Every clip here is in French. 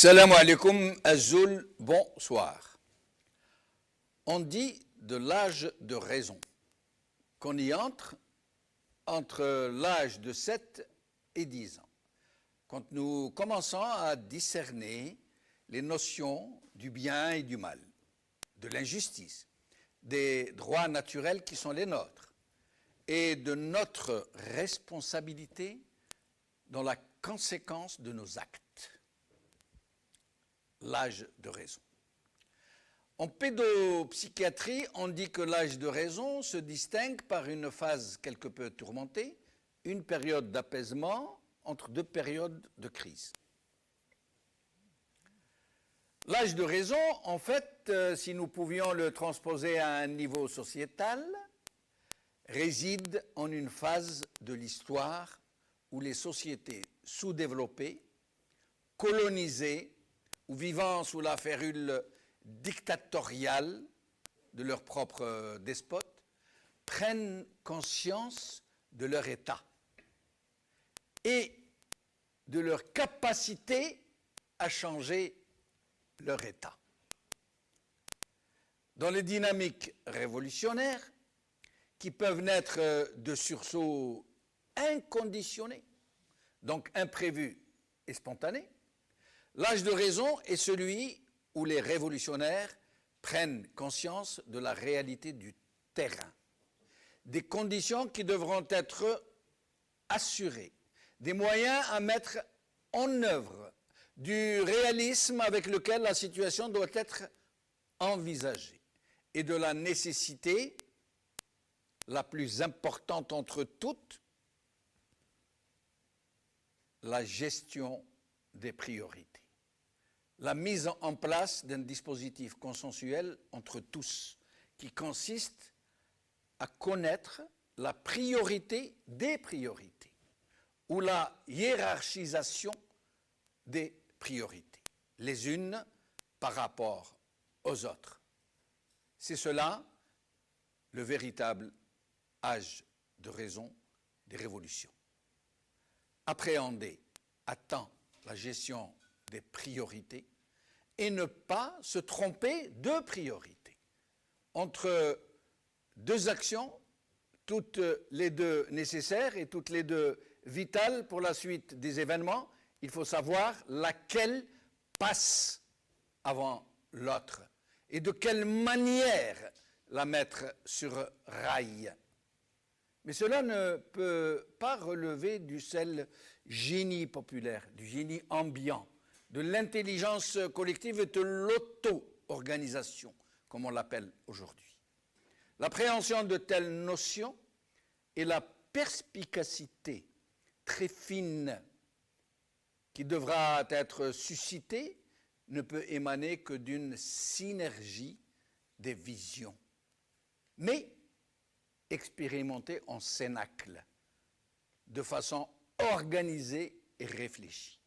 Salam alaikum, Azul, bonsoir. On dit de l'âge de raison qu'on y entre l'âge de 7 et 10 ans, quand nous commençons à discerner les notions du bien et du mal, de l'injustice, des droits naturels qui sont les nôtres et de notre responsabilité dans la conséquence de nos actes. L'âge de raison. En pédopsychiatrie, on dit que l'âge de raison se distingue par une phase quelque peu tourmentée, une période d'apaisement entre deux périodes de crise. L'âge de raison, en fait, si nous pouvions le transposer à un niveau sociétal, réside en une phase de l'histoire où les sociétés sous-développées, colonisées, ou vivant sous la férule dictatoriale de leur propre despote, prennent conscience de leur état et de leur capacité à changer leur état. Dans les dynamiques révolutionnaires, qui peuvent naître de sursauts inconditionnés, donc imprévus et spontanés, l'âge de raison est celui où les révolutionnaires prennent conscience de la réalité du terrain, des conditions qui devront être assurées, des moyens à mettre en œuvre, du réalisme avec lequel la situation doit être envisagée et de la nécessité la plus importante entre toutes, la gestion des priorités. La mise en place d'un dispositif consensuel entre tous, qui consiste à connaître la priorité des priorités, ou la hiérarchisation des priorités, les unes par rapport aux autres. C'est cela le véritable âge de raison des révolutions. Appréhender à temps la gestion des priorités et ne pas se tromper de priorité. Entre deux actions, toutes les deux nécessaires et toutes les deux vitales pour la suite des événements, il faut savoir laquelle passe avant l'autre et de quelle manière la mettre sur rail. Mais cela ne peut pas relever du seul génie populaire, du génie ambiant, de l'intelligence collective et de l'auto-organisation, comme on l'appelle aujourd'hui. L'appréhension de telles notions et la perspicacité très fine qui devra être suscitée ne peut émaner que d'une synergie des visions, mais expérimentée en cénacle, de façon organisée et réfléchie.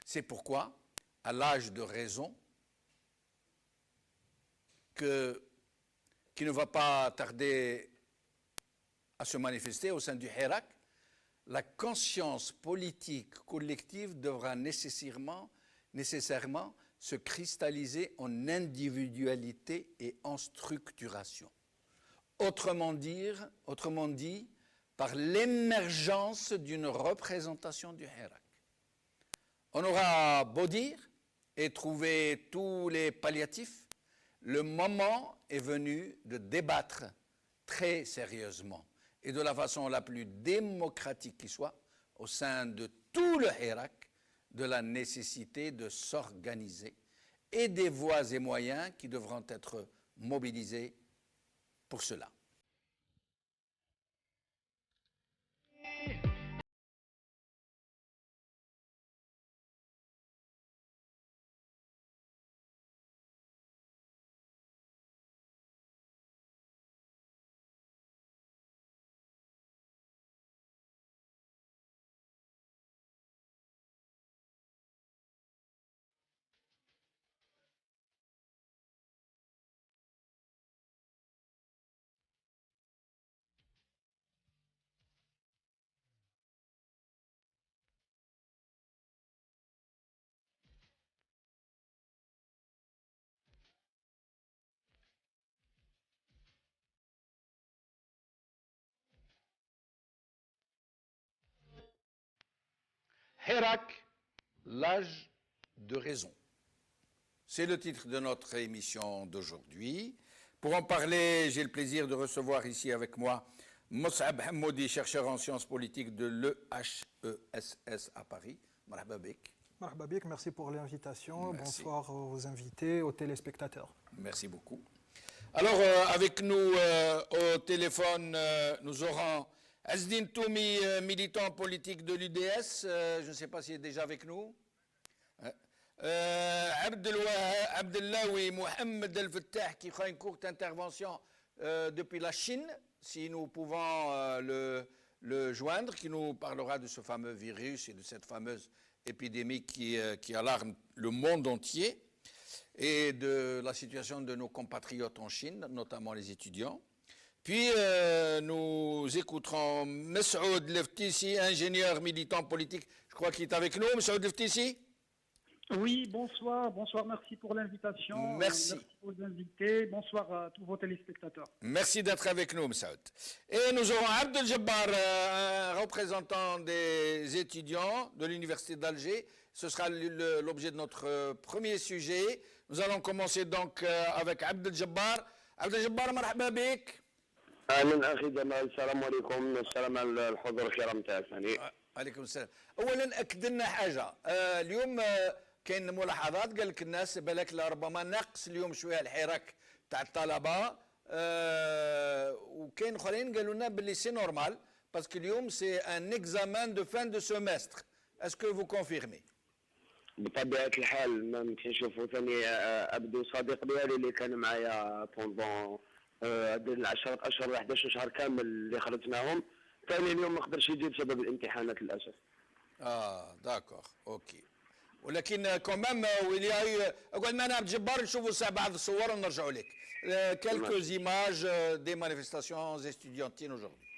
C'est pourquoi, à l'âge de raison, qui ne va pas tarder à se manifester au sein du Hirak, la conscience politique collective devra nécessairement se cristalliser en individualité et en structuration. Autrement dit, par l'émergence d'une représentation du Hirak. On aura beau dire et trouver tous les palliatifs, le moment est venu de débattre très sérieusement et de la façon la plus démocratique qui soit au sein de tout le Hirak de la nécessité de s'organiser et des voies et moyens qui devront être mobilisés pour cela. Hirak, l'âge de raison. C'est le titre de notre émission d'aujourd'hui. Pour en parler, j'ai le plaisir de recevoir ici avec moi Moussab Hammoudi, chercheur en sciences politiques de l'EHESS à Paris. Marhaba bik. Marhaba bik, merci pour l'invitation. Merci. Bonsoir aux invités, aux téléspectateurs. Merci beaucoup. Alors, avec nous au téléphone, nous aurons Azdine Toumi, militant politique de l'UDS. Je ne sais pas s'il est déjà avec nous. Abdellaoui Mohamed El Fattah, qui fera une courte intervention depuis la Chine, si nous pouvons le joindre, qui nous parlera de ce fameux virus et de cette fameuse épidémie qui alarme le monde entier, et de la situation de nos compatriotes en Chine, notamment les étudiants. Puis nous écouterons Messoud Leftissi, ingénieur militant politique. Je crois qu'il est avec nous, Messoud Leftissi. Oui, bonsoir, merci pour l'invitation. Merci aux invités, bonsoir à tous vos téléspectateurs. Merci d'être avec nous, Messoud. Et nous aurons Abdel Jabbar, un représentant des étudiants de l'Université d'Alger. Ce sera l'objet de notre premier sujet. Nous allons commencer donc avec Abdel Jabbar. Abdel Jabbar, marhaba bik. اهلا اخي جمال السلام عليكم السلام على الحضور الكرام تاعك ثاني. عليكم السلام. اولا اكد لنا حاجه اليوم كاين ملاحظات قال لك الناس بالك ربما ناقص اليوم شويه الحراك تاع الطلبه وكاين اخرين قالوا لنا باللي سي نورمال باسكو اليوم سي ان اكزامان دو فان دو سيمستر. اسكو فو كونفيرمي؟ بطبيعه الحال ما يمكنش نشوفوا ثاني ابدو صديق ديالي اللي كان معايا بوندون 10 اشهر و 11 شهر كامل اللي خرجناهم ثاني اليوم ما قدرش يجي بسبب الامتحانات للاسف. داكور اوكي. ولكن كومام ويلي قلنا انا عبد الجبار نشوفوا ساعه بعض الصور ونرجعوا لك. كالكوز ايماج دي مانيفيستاسيون ستوديونتين aujourd'hui.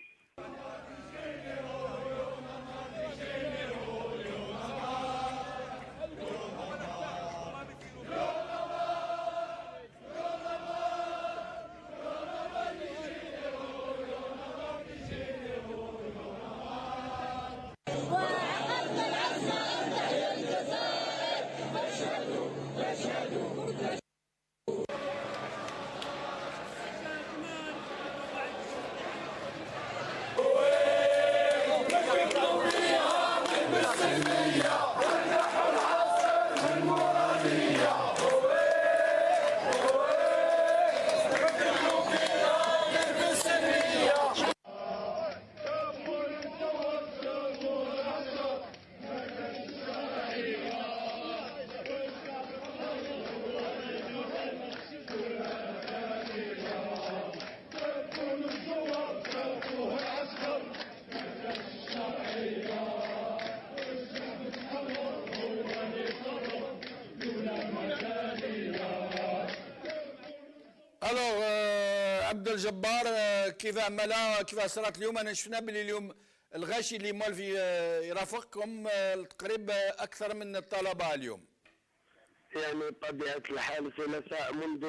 الوغ عبد الجبار كيف عملها كيف صارت اليوم؟ انا شفنا باللي اليوم الغاشي اللي مال في يرافقكم تقريبا اكثر من الطلبه اليوم. يعني بطبيعه الحال ثلاثاء منذ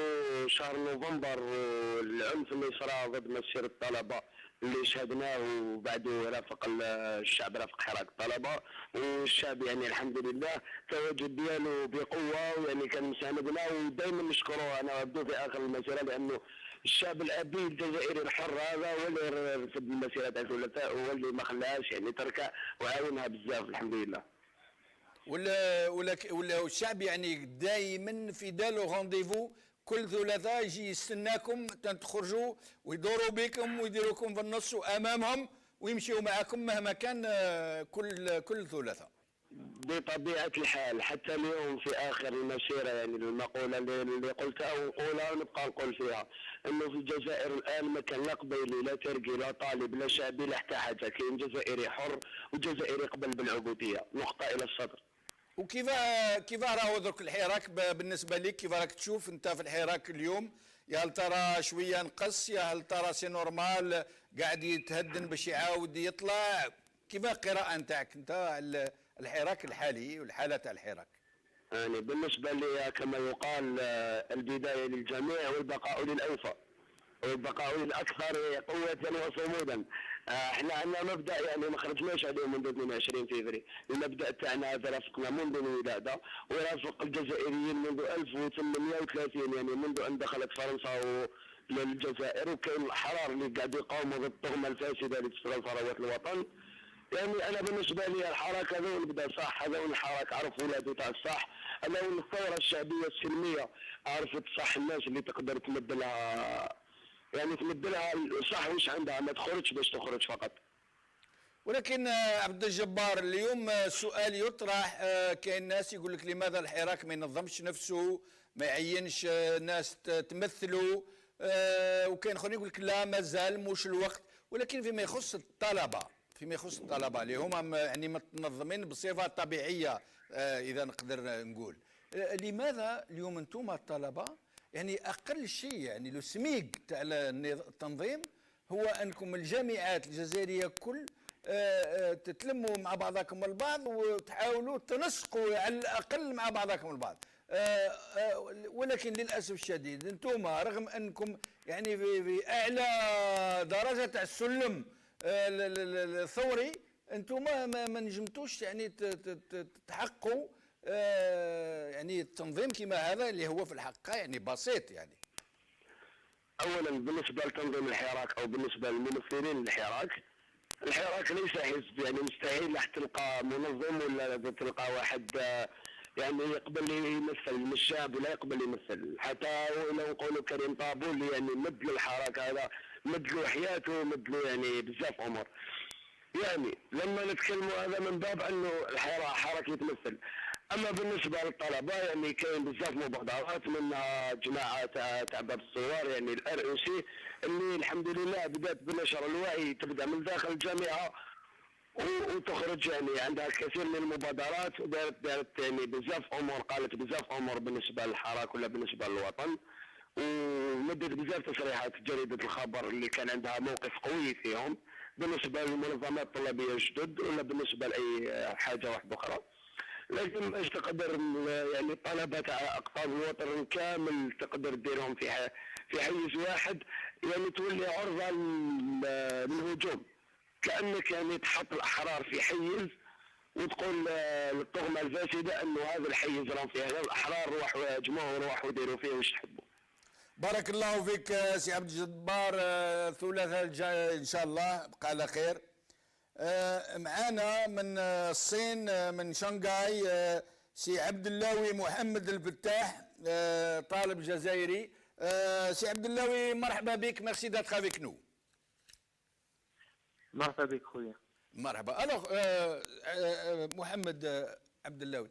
شهر نوفمبر العنف اللي صرا ضد مسير الطلبه اللي شهدناه وبعده رافق الشعب رافق حراك الطلبه والشعب يعني الحمد لله التواجد ديالو بقوه ويعني كان مساندنا ودائما نشكروه انا وابدو في اخر المسيره لانه الشعب الابي الجزائري الحر هذا هو اللي رفض المسيره تاع الثلاثاء هو اللي ما خلاهاش يعني تركها وعاونها بزاف الحمد لله. ولا الشعب يعني دائما في دالو رونديفو كل ثلاثاء يجي يستناكم تخرجوا ويدوروا بكم ويديروكم في النص وامامهم ويمشيوا معكم مهما كان كل ثلاثاء. بطبيعة الحال حتى اليوم في آخر المسيرة يعني المقولة اللي قلتها ونقولها ونبقى نقول فيها إنه في الجزائر الآن ما كان لا قبيلي لا تركي لا طالب لا شعبي لا حتى حاجة كاين جزائري حر وجزائري يقبل بالعبودية نقطة إلى الصدر. وكيف راهو درك الحراك بالنسبة لك؟ كيف راك تشوف أنت في الحراك اليوم؟ يا هل ترى شوية نقص يا هل ترى سي نورمال قاعد يتهدن باش يعاود يطلع؟ كيف القراءة نتاعك أنت على الحراك الحالي والحالة تاع الحراك؟ يعني بالنسبة لي كما يقال البداية للجميع والبقاء للأوفى والبقاء للأكثر قوة وصمودا. احنا عندنا مبدا يعني ما خرجناش عليه منذ 22 فبراير، المبدا تاعنا هذا رافقنا منذ الولاده ورافق الجزائريين منذ 1830، يعني منذ ان دخلت فرنسا للجزائر، وكاين الاحرار اللي قاعد يقاوموا ضد الطغمه الفاسده اللي تشتغل ثروات الوطن. يعني انا بالنسبه لي الحركه هذا نبدا صح، هذا الحركه عرف ولادو تاع الصح، هذا الثوره الشعبيه السلميه عرفت صح الناس اللي تقدر تمد لها، يعني تمد لها صح واش عندها، ما تخرجش باش تخرج فقط. ولكن عبد الجبار اليوم سؤال يطرح، كاين ناس يقول لك لماذا الحراك ما ينظمش نفسه، ما يعينش ناس تمثله، وكاين اخرين يقول لك لا مازال مش الوقت. ولكن فيما يخص الطلبه، اللي هما يعني متنظمين بصفه طبيعيه، اذا نقدر نقول، لماذا اليوم انتم الطلبه يعني اقل شيء، يعني لو سميك تاع التنظيم هو انكم الجامعات الجزائريه كل تتلموا مع بعضكم البعض وتحاولوا تنسقوا على الاقل مع بعضكم البعض. ولكن للاسف الشديد انتم رغم انكم يعني في اعلى درجه تاع السلم الثوري، انتم ما نجمتوش يعني تحققوا يعني التنظيم كما هذا اللي هو في الحقيقه يعني بسيط يعني. اولا بالنسبه لتنظيم الحراك او بالنسبه للممثلين الحراك ليس حزب، يعني مستحيل راح تلقى منظم ولا تلقى واحد يعني يقبل يمثل من الشعب ولا يقبل يمثل. حتى لو نقولوا كريم طابول يعني مد للحراك هذا، مد له حياته، مد له يعني بزاف امور. يعني لما نتكلموا هذا من باب انه الحراك يتمثل. اما بالنسبه للطلبه يعني كاين بزاف مبادرات، منها جماعه تاع باب الثوار يعني الار او سي، اللي الحمد لله بدات بنشر الوعي، تبدا من داخل الجامعه وتخرج يعني عندها الكثير من المبادرات، دارت يعني بزاف امور، قالت بزاف امور بالنسبه للحراك ولا بالنسبه للوطن، ومدت بزاف تصريحات جريده الخبر اللي كان عندها موقف قوي فيهم بالنسبه للمنظمات الطلابيه الجدد ولا بالنسبه لاي حاجه واحده اخرى. لكن باش تقدر يعني الطلبه تاع اقطاب الوطن كامل تقدر ديرهم في حيز واحد، يعني تولي عرضه للهجوم، كانك يعني تحط الاحرار في حيز وتقول للطغمه الفاسده انه هذا الحيز راهم فيه الاحرار، روحوا هاجموه وروحوا ديروا فيه واش تحبوا. بارك الله فيك سي عبد الجبار، الثلاثاء الجاي ان شاء الله بقى على خير. معانا من الصين من شنغهاي سي عبد اللوي محمد الفتاح، طالب جزائري. سي عبد اللوي مرحبا بك، ميرسي d'être avec nous. مرحبا بك خويا. مرحبا. Alors Mohamed Abdellaoui,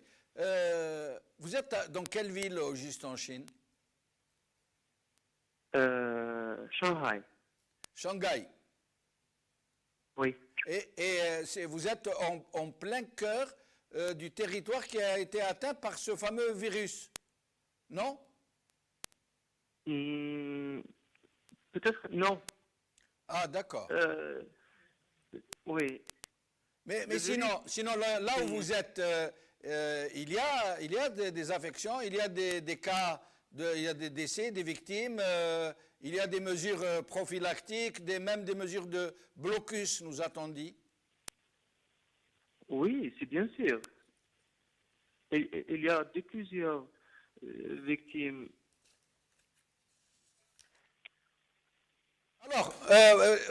vous êtes dans quelle ville au juste en Chine? Shanghai. Shanghai. Oui. Et vous êtes en plein cœur du territoire qui a été atteint par ce fameux virus, non? Peut-être non. Ah d'accord. Oui. Mais sinon là où vous êtes, il y a des affections, il y a des cas, il y a des décès, des victimes, il y a des mesures prophylactiques, même des mesures de blocus, nous a-t-on dit. Oui, c'est bien sûr. Il y a plusieurs victimes. Alors,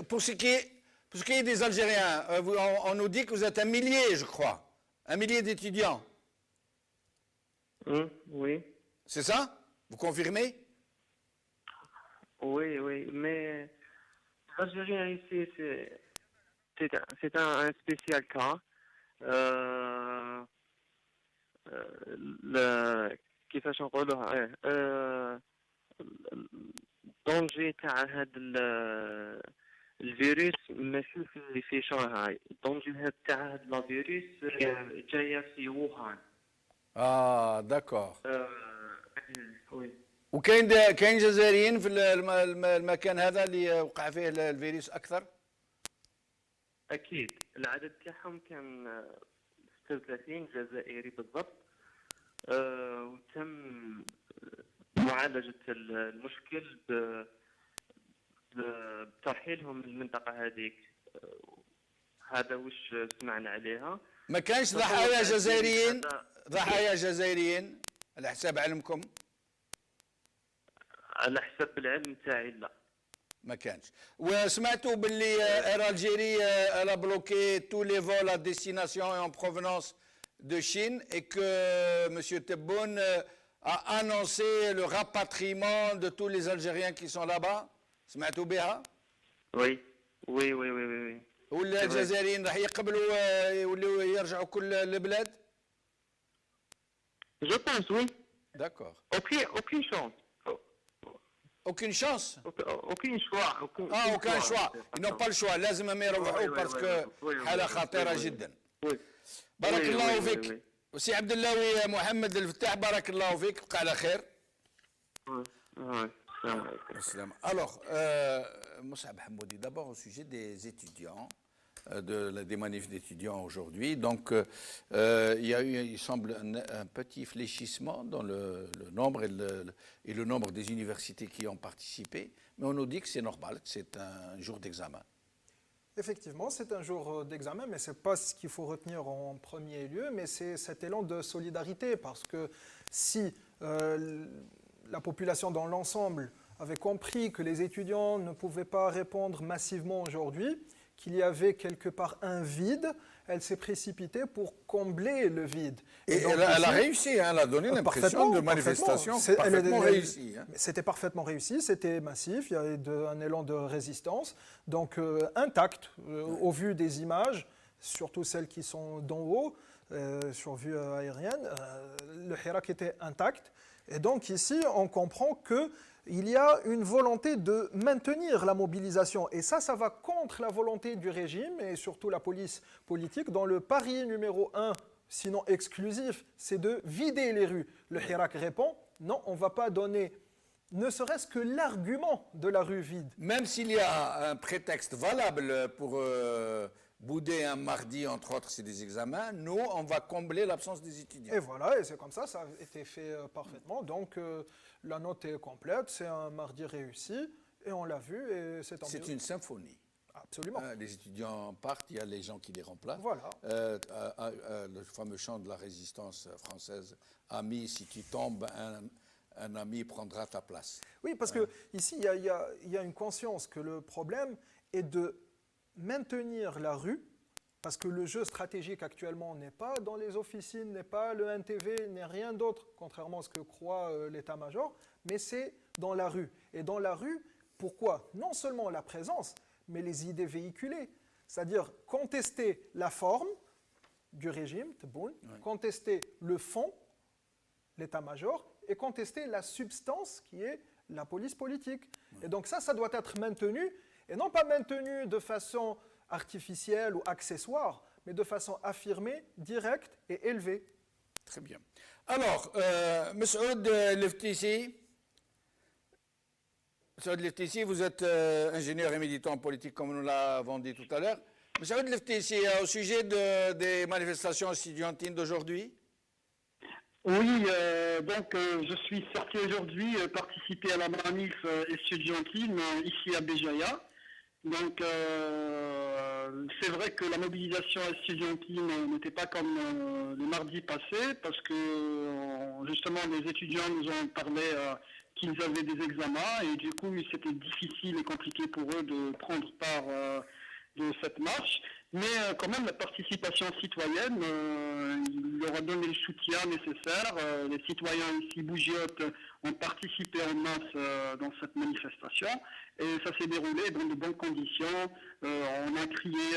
pour ce qui est des Algériens, on nous dit que vous êtes un millier, je crois. Un millier d'étudiants. Oui. C'est ça? Vous confirmez? Oui. Mais les Algériens ici, c'est un spécial cas. كيفاش نقولوها الدونجي تاع هذا الفيروس ماشي في شانغهاي، الدونجي تاع هذا الفيروس جايه في ووهان. داكور. وي. وكاين جزائريين في المكان هذا اللي وقع فيه الفيروس اكثر؟ اكيد العدد تاعهم كان 36 جزائري بالضبط، وتم معالجة المشكل بترحيلهم من المنطقة هذيك هذا واش سمعنا عليها. ما كانش ضحايا جزائريين ضحايا جزائريين على حساب علمكم؟ على حسب العلم تاعي لا. ما كانش. وسمعتوا باللي Air Algérie elle a bloqué tous les vols à destination et en provenance de Chine et que M. Tebboune a annoncé le rapatriement de tous les Algériens qui sont là-bas. سمعتوا بها؟ وي وي وي وي وي. ولا الجزائريين راح يقبلوا يوليوا يرجعوا كل البلاد؟ Je pense oui. D'accord. Aucune chance. Aucune chance? Aucun choix. aucun choix. Ils n'ont pas le choix. لازم ما يروحوا parce que حالة خطيرة جدا. بارك الله فيك. وسي عبد الله محمد الفتاح بارك الله فيك بقى على خير. Salam. Alors, Moussa Hamoudi, d'abord au sujet des étudiants, des manifs d'étudiants aujourd'hui. Donc, il y a eu, il semble, un petit fléchissement dans le nombre et le nombre des universités qui ont participé. Mais on nous dit que c'est normal, que c'est un jour d'examen. Effectivement, c'est un jour d'examen, mais ce n'est pas ce qu'il faut retenir en premier lieu, mais c'est cet élan de solidarité, parce que si la population dans l'ensemble avait compris que les étudiants ne pouvaient pas répondre massivement aujourd'hui, qu'il y avait quelque part un vide, elle s'est précipitée pour combler le vide. Et donc, elle a réussi, hein, elle a donné l'impression de manifestation parfaitement réussie. Hein. C'était parfaitement réussi, c'était massif, il y avait un élan de résistance, donc intact au vu des images, surtout celles qui sont d'en haut, sur vue aérienne, le Hirak était intact. Et donc ici, on comprend qu'il y a une volonté de maintenir la mobilisation. Et ça va contre la volonté du régime et surtout la police politique, dont le pari numéro 1, sinon exclusif, c'est de vider les rues. Le Hirak répond, non, on ne va pas donner ne serait-ce que l'argument de la rue vide. Même s'il y a un prétexte valable pour bouder un mardi, entre autres, c'est des examens, nous, on va combler l'absence des étudiants. Et voilà, et c'est comme ça, ça a été fait parfaitement. Donc, la note est complète, c'est un mardi réussi, et on l'a vu, et c'est tant mieux. C'est une symphonie. Absolument. Les étudiants partent, il y a les gens qui les remplacent. Voilà. Le fameux chant de la résistance française, « Ami, si tu tombes, un ami prendra ta place ». Oui, parce que ici, il y a une conscience que le problème est de maintenir la rue, parce que le jeu stratégique actuellement n'est pas dans les officines, n'est pas le NTV, n'est rien d'autre, contrairement à ce que croit l'état-major, mais c'est dans la rue. Et dans la rue, pourquoi? Non seulement la présence, mais les idées véhiculées. C'est-à-dire contester la forme du régime, Tebboune, contester le fond, l'état-major, et contester la substance qui est la police politique. Et donc ça doit être maintenu, et non pas maintenu de façon artificielle ou accessoire, mais de façon affirmée, directe et élevée. Très bien. Alors, Messoud Leftissi, vous êtes ingénieur et militant politique, comme nous l'avons dit tout à l'heure. Messoud Leftissi, au sujet des manifestations estudiantines d'aujourd'hui. Oui, donc je suis sorti aujourd'hui participer à la manif estudiantine ici à Béjaïa. Donc c'est vrai que la mobilisation estudiantine n'était pas comme le mardi passé parce que justement les étudiants nous ont parlé qu'ils avaient des examens et du coup c'était difficile et compliqué pour eux de prendre part de cette marche. Mais quand même, la participation citoyenne, il leur a donné le soutien nécessaire. Les citoyens ici, Bougiote, ont participé en masse dans cette manifestation. Et ça s'est déroulé dans de bonnes conditions. On a crié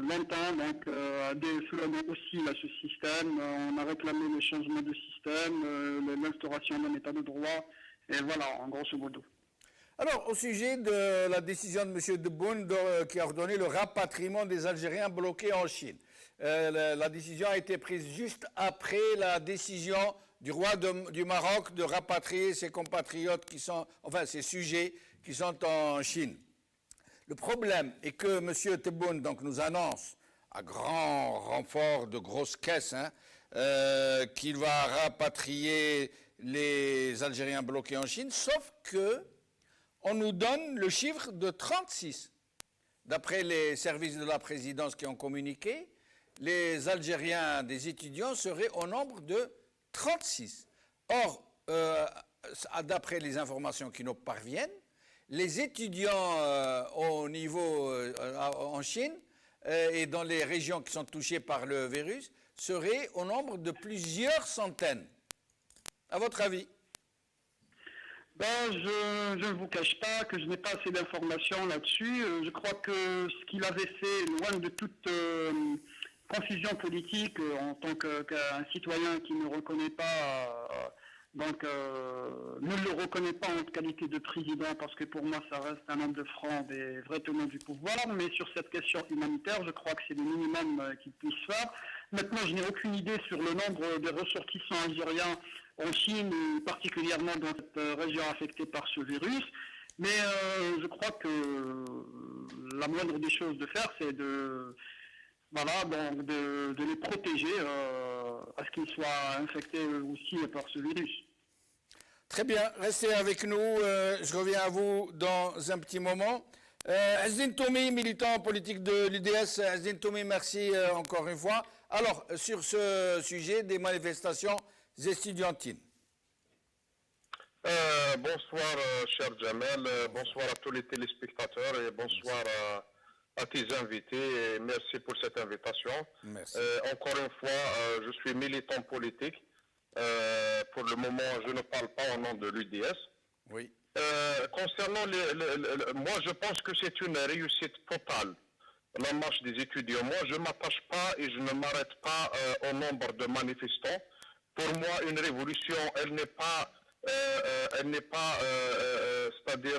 longtemps, donc à des slogans aussi à ce système. On a réclamé le changement de système, l'instauration d'un état de droit. Et voilà, en grosso modo. Alors, au sujet de la décision de M. Tebboune qui a ordonné le rapatriement des Algériens bloqués en Chine, la décision a été prise juste après la décision du roi du Maroc de rapatrier ses compatriotes qui sont, enfin ses sujets qui sont en Chine. Le problème est que M. Tebboune donc, nous annonce à grand renfort de grosses caisses qu'il va rapatrier les Algériens bloqués en Chine, sauf que on nous donne le chiffre de 36. d'après les services de la présidence qui ont communiqué, les Algériens des étudiants seraient au nombre de 36. Or, d'après les informations qui nous parviennent, les étudiants au niveau en Chine et dans les régions qui sont touchées par le virus seraient au nombre de plusieurs centaines. À votre avis? Ben, je ne vous cache pas que je n'ai pas assez d'informations là-dessus. Je crois que ce qu'il avait fait, loin de toute confusion politique, en tant qu'un citoyen qui ne reconnaît pas, ne le reconnaît pas en qualité de président, parce que pour moi ça reste un homme de franc des vrais tenants du pouvoir, mais sur cette question humanitaire, je crois que c'est le minimum qu'il puisse faire. Maintenant, je n'ai aucune idée sur le nombre de ressortissants algériens en Chine, particulièrement dans cette région affectée par ce virus. Mais je crois que la moindre des choses de faire, c'est de les protéger à ce qu'ils soient infectés aussi par ce virus. Très bien, restez avec nous. Je reviens à vous dans un petit moment. Azdine Toumi, militant politique de l'UDS. Azdine Toumi, merci encore une fois. Alors, sur ce sujet des manifestations estudiantines. Bonsoir, cher Jamel. Bonsoir à tous les téléspectateurs et bonsoir à tes invités. Et merci pour cette invitation. Merci. Encore une fois, je suis militant politique. Pour le moment, je ne parle pas au nom de l'UDS. Oui. Concernant moi, je pense que c'est une réussite totale, la marche des étudiants. Moi, je ne m'attache pas et je ne m'arrête pas au nombre de manifestants. Pour moi, une révolution, elle n'est pas, c'est-à-dire,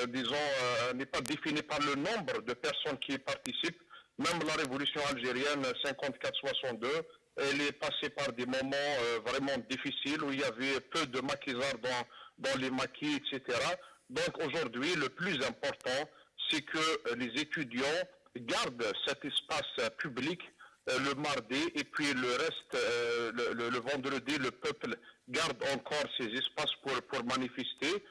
disons, n'est pas définie par le nombre de personnes qui y participent. Même la révolution algérienne 54-62, elle est passée par des moments vraiment difficiles où il y avait peu de maquisards dans les maquis, etc. Donc aujourd'hui, le plus important, c'est que les étudiants gardent cet espace public le mardi et puis le reste, le vendredi, le peuple garde encore ces espaces pour manifester.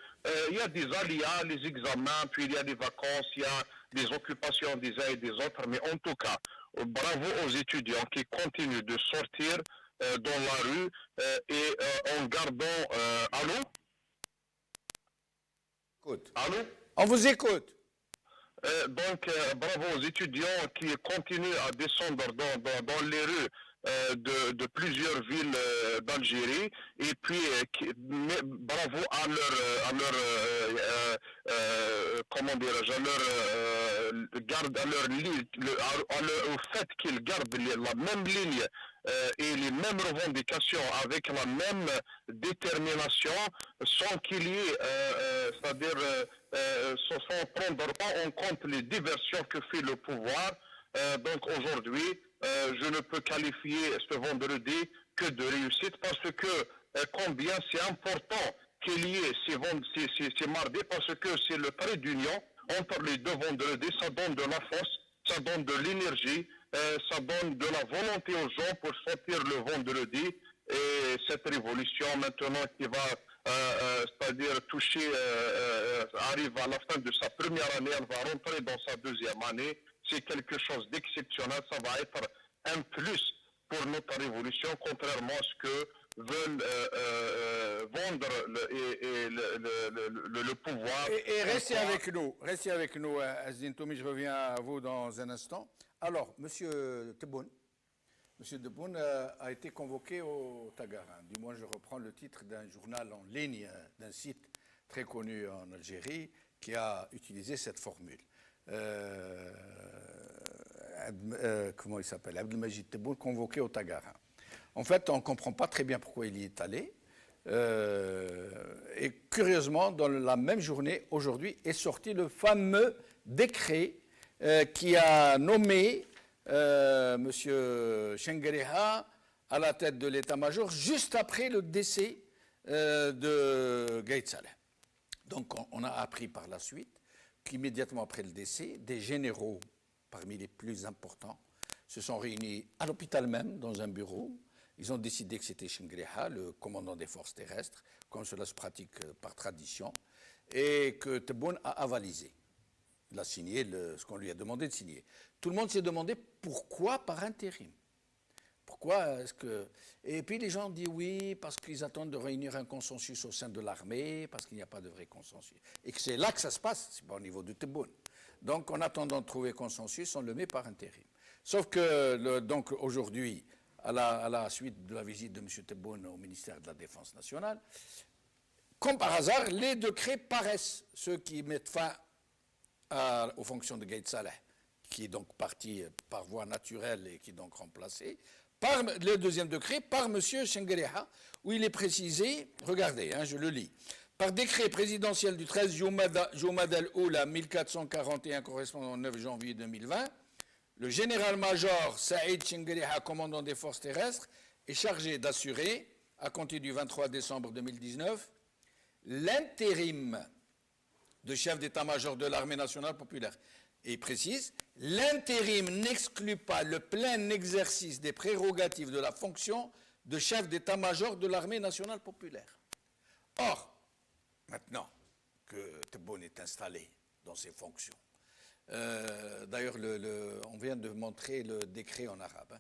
Il y a des aléas, les examens, puis il y a des vacances, il y a des occupations des uns et des autres, mais en tout cas, bravo aux étudiants qui continuent de sortir dans la rue et en gardant... allô? Écoute. Allô? On vous écoute. Donc, bravo aux étudiants qui continuent à descendre dans les rues de plusieurs villes d'Algérie et puis bravo à comment dirais-je, à leur garde, à leur ligne, au fait qu'ils gardent la même ligne et les mêmes revendications avec la même détermination sans qu'il y ait, c'est-à-dire sans prendre pas en compte les diversions que fait le pouvoir. Donc aujourd'hui, je ne peux qualifier ce vendredi que de réussite parce que combien c'est important qu'il y ait ces mardis parce que c'est le trait d'union entre les deux vendredis, ça donne de la force, ça donne de l'énergie, ça donne de la volonté aux gens pour sortir le vendredi et cette révolution maintenant qui va c'est-à-dire toucher, arrive à la fin de sa première année, elle va rentrer dans sa deuxième année. C'est quelque chose d'exceptionnel, ça va être un plus pour notre révolution, contrairement à ce que veulent vendre le pouvoir. Et restez avec nous, Azdine Toumi, je reviens à vous dans un instant. Alors, Monsieur Tebboune, a été convoqué au Tagarin. Du moins, je reprends le titre d'un journal en ligne, d'un site très connu en Algérie, qui a utilisé cette formule. Comment il s'appelle? Abdelmajid Tebboune, convoqué au Tagarin. En fait, on ne comprend pas très bien pourquoi il y est allé. Et curieusement, dans la même journée, aujourd'hui, est sorti le fameux décret qui a nommé M. Chenguereha à la tête de l'état-major juste après le décès de Gaïd Saleh. Donc on a appris par la suite qu'immédiatement après le décès, des généraux parmi les plus importants se sont réunis à l'hôpital même, dans un bureau. Ils ont décidé que c'était Chenguereha, le commandant des forces terrestres, comme cela se pratique par tradition, et que Tebboune a avalisé. Il a signé ce qu'on lui a demandé de signer. Tout le monde s'est demandé pourquoi par intérim. Pourquoi est-ce que... Et puis les gens disent oui, parce qu'ils attendent de réunir un consensus au sein de l'armée, parce qu'il n'y a pas de vrai consensus. Et que c'est là que ça se passe, c'est pas au niveau de Tebboune. Donc en attendant de trouver consensus, on le met par intérim. Sauf que donc aujourd'hui, à la suite de la visite de M. Tebboune au ministère de la Défense nationale, comme par hasard, les décrets paraissent, ceux qui mettent fin aux fonctions de Gaïd Saleh, qui est donc parti par voie naturelle et qui est donc remplacé, par le deuxième décret, par M. Chenguereha, où il est précisé, regardez, je le lis, par décret présidentiel du 13 Jumad al-Oula 1441 correspondant au 9 janvier 2020, le général-major Saïd Chenguereha, commandant des forces terrestres, est chargé d'assurer, à compter du 23 décembre 2019, l'intérim de chef d'état-major de l'armée nationale populaire. Et il précise, l'intérim n'exclut pas le plein exercice des prérogatives de la fonction de chef d'état-major de l'armée nationale populaire. Or, maintenant que Tebboune est installé dans ses fonctions, d'ailleurs, on vient de montrer le décret en arabe,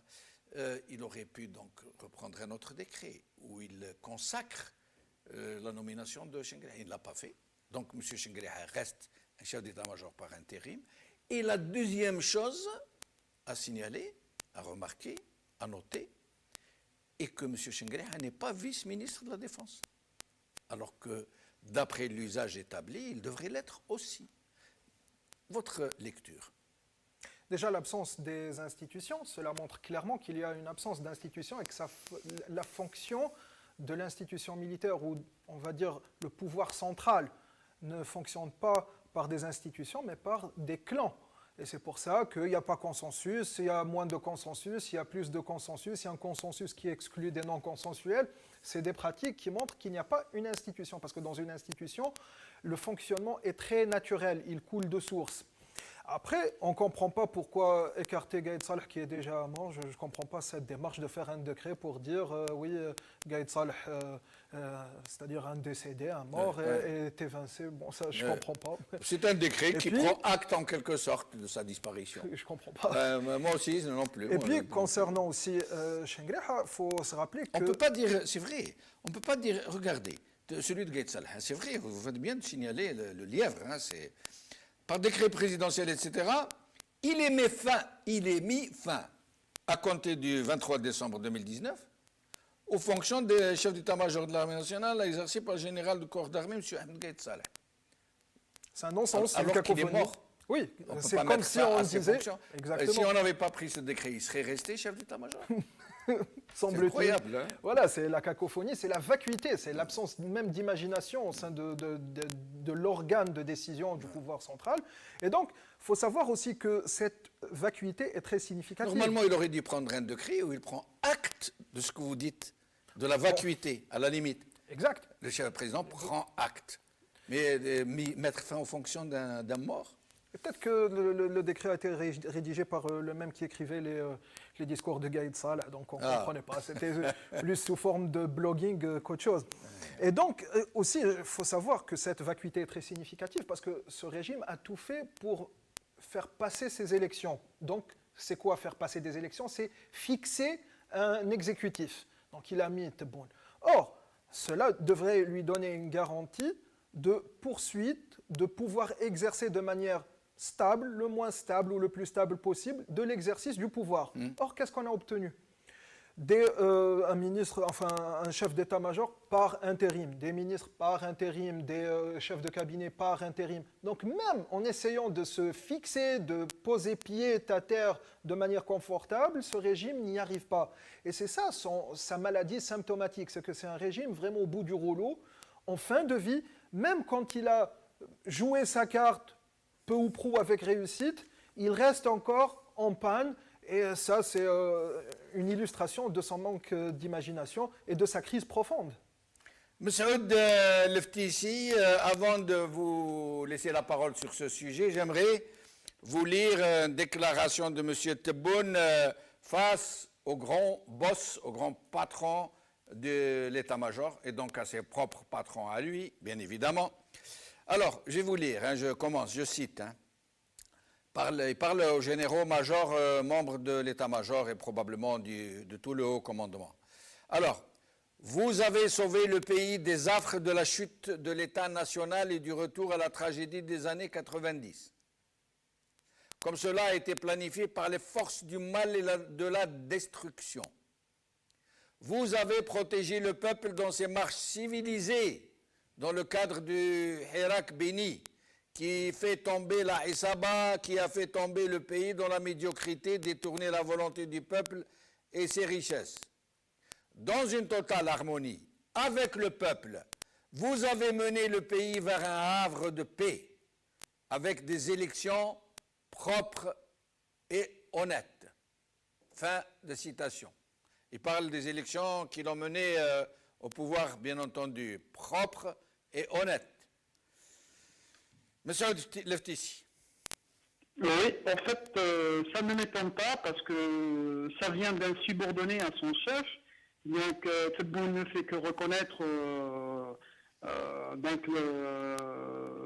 il aurait pu donc reprendre un autre décret où il consacre la nomination de Chenguereha. Il ne l'a pas fait. Donc, M. Chenguereha reste un chef d'état-major par intérim. Et la deuxième chose à signaler, à remarquer, à noter, est que M. Chenguereha n'est pas vice-ministre de la Défense. Alors que, d'après l'usage établi, il devrait l'être aussi. Votre lecture? Déjà, l'absence des institutions, cela montre clairement qu'il y a une absence d'institutions et que la fonction de l'institution militaire, ou on va dire le pouvoir central, ne fonctionne pas par des institutions, mais par des clans. Et c'est pour ça qu'il n'y a pas consensus, il y a moins de consensus, il y a plus de consensus, il y a un consensus qui exclut des non-consensuels. C'est des pratiques qui montrent qu'il n'y a pas une institution, parce que dans une institution, le fonctionnement est très naturel, il coule de source. Après, on ne comprend pas pourquoi écarter Gaïd Saleh qui est déjà mort. Je ne comprends pas cette démarche de faire un décret pour dire oui, Gaïd Saleh, c'est-à-dire un décédé, un mort, est évincé. Bon, ça, je ne comprends pas. C'est un décret qui prend acte en quelque sorte de sa disparition. Je ne comprends pas. Moi aussi, non plus. Et puis, concernant aussi Chenguereha, il faut se rappeler que... On ne peut pas dire, c'est vrai, on ne peut pas dire, regardez, celui de Gaïd Saleh, c'est vrai, vous faites bien de signaler le lièvre, c'est... Par décret présidentiel, etc., il est mis fin, à compter du 23 décembre 2019, aux fonctions des chefs d'état-major de l'armée nationale exercées par le général du corps d'armée, M. Ahmed Gaïd Saleh. C'est un non-sens, c'est une alors qu'il est cacophonie. mort. Oui, On c'est comme si on disait... Exactement. Si on n'avait pas pris ce décret, il serait resté chef d'état-major. C'est incroyable. Hein. Voilà, c'est la cacophonie, c'est la vacuité, c'est l'absence même d'imagination au sein de l'organe de décision du pouvoir central. Et donc, il faut savoir aussi que cette vacuité est très significative. Normalement, il aurait dû prendre un décret où il prend acte de ce que vous dites, de la vacuité, à la limite. Exact. Le chef président prend acte. Mais mettre fin aux fonctions d'un mort. Peut-être que le décret a été rédigé par le même qui écrivait les discours de Gaïd Saleh, donc on ne comprenait pas. C'était plus sous forme de blogging qu'autre chose. Et donc, aussi, il faut savoir que cette vacuité est très significative parce que ce régime a tout fait pour faire passer ces élections. Donc, c'est quoi faire passer des élections? C'est fixer un exécutif. Donc, il a mis Tebboune. Or, cela devrait lui donner une garantie de poursuite, de pouvoir exercer de manière stable, le moins stable ou le plus stable possible, de l'exercice du pouvoir. Or, qu'est-ce qu'on a obtenu? Un ministre, enfin un chef d'état-major par intérim, des ministres par intérim, des chefs de cabinet par intérim. Donc même en essayant de se fixer, de poser pied à terre de manière confortable, ce régime n'y arrive pas. Et c'est ça sa maladie symptomatique, c'est que c'est un régime vraiment au bout du rouleau, en fin de vie, même quand il a joué sa carte peu ou prou avec réussite, il reste encore en panne. Et ça, c'est une illustration de son manque d'imagination et de sa crise profonde. Moussaoud Leftissi, avant de vous laisser la parole sur ce sujet, j'aimerais vous lire une déclaration de M. Tebboune face au grand boss, au grand patron de l'état-major, et donc à ses propres patrons à lui, bien évidemment. Alors, je vais vous lire, je commence, je cite. Il parle aux généraux-majors, membres de l'état-major et probablement de tout le haut commandement. Alors, vous avez sauvé le pays des affres de la chute de l'État national et du retour à la tragédie des années 90. Comme cela a été planifié par les forces du mal et de la destruction. Vous avez protégé le peuple dans ses marches civilisées, dans le cadre du Hirak béni, qui fait tomber la Isaba, qui a fait tomber le pays dans la médiocrité, détourner la volonté du peuple et ses richesses. Dans une totale harmonie avec le peuple, vous avez mené le pays vers un havre de paix, avec des élections propres et honnêtes. Fin de citation. Il parle des élections qui l'ont mené au pouvoir, bien entendu, propres et honnêtes. Monsieur Leftissi. Oui, en fait, ça ne m'étonne pas parce que ça vient d'un subordonné à son chef. Donc, Tebboune ne fait que reconnaître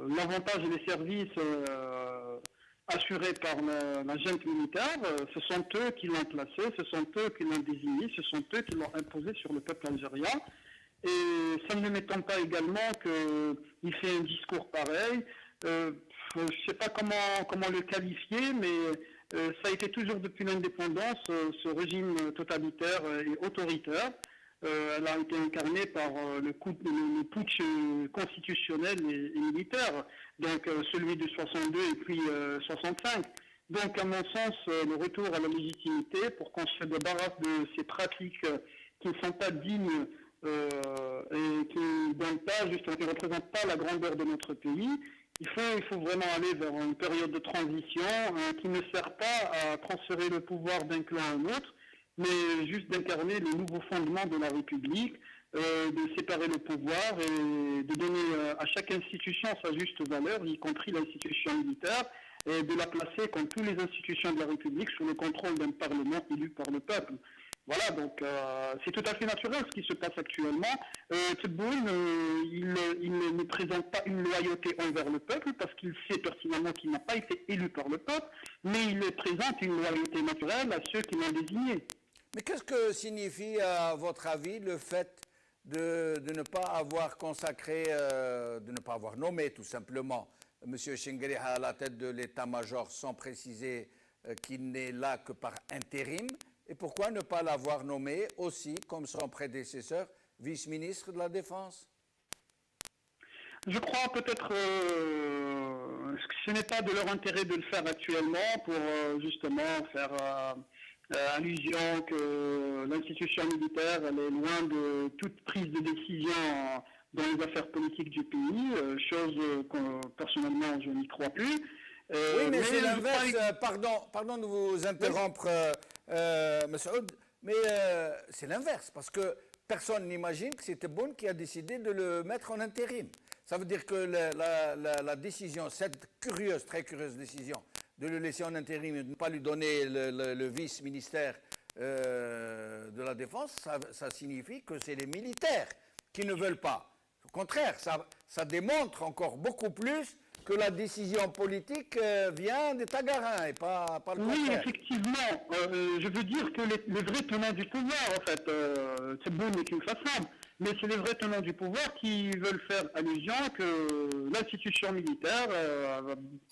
l'avantage et les services assurés par la junte militaire. Ce sont eux qui l'ont placé, ce sont eux qui l'ont désigné, ce sont eux qui l'ont imposé sur le peuple algérien. Et ça ne m'étonne pas également qu'il fait un discours pareil. Je ne sais pas comment le qualifier, mais ça a été toujours depuis l'indépendance ce régime totalitaire et autoritaire. Elle a été incarnée par le putsch constitutionnel et militaire, donc celui de 62 et puis 65. Donc à mon sens, le retour à la légitimité pour qu'on se débarrasse de ces pratiques qui ne sont pas dignes et qui ne représentent pas la grandeur de notre pays. Il faut vraiment aller vers une période de transition qui ne sert pas à transférer le pouvoir d'un clan à un autre, mais juste d'incarner les nouveaux fondements de la République, de séparer le pouvoir et de donner à chaque institution sa juste valeur, y compris l'institution militaire, et de la placer, comme toutes les institutions de la République, sous le contrôle d'un Parlement élu par le peuple. Voilà, donc c'est tout à fait naturel ce qui se passe actuellement. Tebboune, il ne présente pas une loyauté envers le peuple parce qu'il sait pertinemment qu'il n'a pas été élu par le peuple, mais il présente une loyauté naturelle à ceux qui l'ont désigné. Mais qu'est-ce que signifie, à votre avis, le fait de ne pas avoir consacré, de ne pas avoir nommé tout simplement M. Chengueriha à la tête de l'état-major sans préciser qu'il n'est là que par intérim? Et pourquoi ne pas l'avoir nommé aussi, comme son prédécesseur, vice-ministre de la Défense? Je crois peut-être que ce n'est pas de leur intérêt de le faire actuellement pour justement faire allusion que l'institution militaire elle est loin de toute prise de décision dans les affaires politiques du pays, chose que personnellement je n'y crois plus. Oui, mais c'est l'inverse. Pardon de vous interrompre, M. Oud, mais c'est l'inverse, parce que personne n'imagine que c'est Tebboune qui a décidé de le mettre en intérim. Ça veut dire que la décision, cette curieuse, très curieuse décision, de le laisser en intérim et de ne pas lui donner le vice-ministère de la Défense, ça signifie que c'est les militaires qui ne veulent pas. Au contraire, ça démontre encore beaucoup plus que la décision politique vient des Tagarins et pas le contraire. Oui, effectivement. Je veux dire que les vrais tenants du pouvoir, en fait, Tebboune n'est qu'une façade, mais c'est les vrais tenants du pouvoir qui veulent faire allusion que l'institution militaire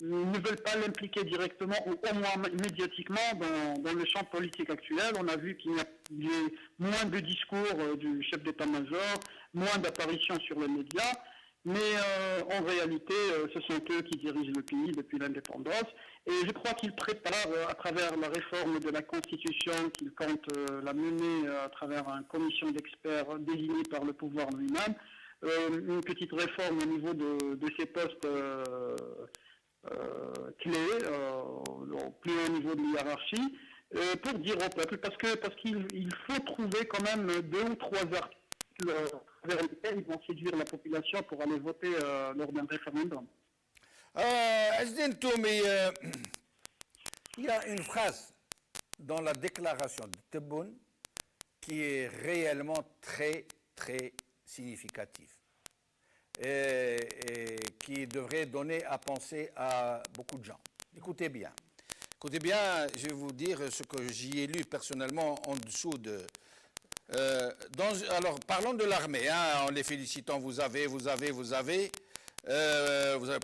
ne veulent pas l'impliquer directement ou au moins médiatiquement dans le champ politique actuel. On a vu qu'il y a moins de discours du chef d'état-major, moins d'apparitions sur les médias. Mais en réalité, ce sont eux qui dirigent le pays depuis l'indépendance. Et je crois qu'ils préparent, à travers la réforme de la Constitution, qu'ils comptent la mener à travers une commission d'experts désignée par le pouvoir lui-même, une petite réforme au niveau de ces postes clés, plus haut niveau de l'hiérarchie, pour dire au peuple, parce qu'il faut trouver quand même 2 ou 3 articles vers lesquels ils vont séduire la population pour aller voter lors d'un référendum. Azdine Toumi, il y a une phrase dans la déclaration de Tebboune qui est réellement très, très significative et qui devrait donner à penser à beaucoup de gens. Écoutez bien. Écoutez bien, je vais vous dire ce que j'y ai lu personnellement en dessous de... alors, parlons de l'armée, hein, en les félicitant, vous avez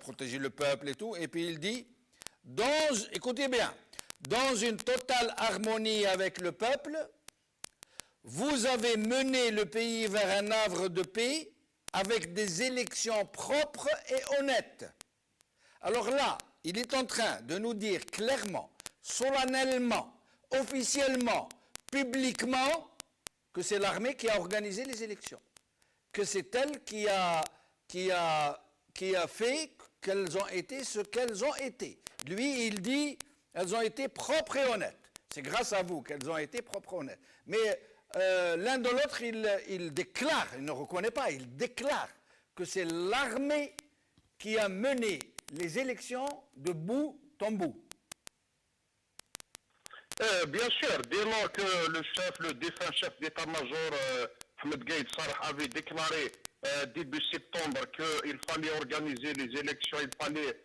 protégé le peuple et tout. Et puis il dit, écoutez bien, dans une totale harmonie avec le peuple, vous avez mené le pays vers un havre de paix avec des élections propres et honnêtes. Alors là, il est en train de nous dire clairement, solennellement, officiellement, publiquement, que c'est l'armée qui a organisé les élections, que c'est elle qui a fait qu'elles ont été ce qu'elles ont été. Lui, il dit, elles ont été propres et honnêtes. C'est grâce à vous qu'elles ont été propres et honnêtes. Mais l'un de l'autre, il déclare, il ne reconnaît pas, il déclare que c'est l'armée qui a mené les élections de bout en bout. Bien sûr, dès lors que le défunt chef d'état-major Ahmed Gaïd Sarh avait déclaré début septembre qu'il fallait organiser les élections, il fallait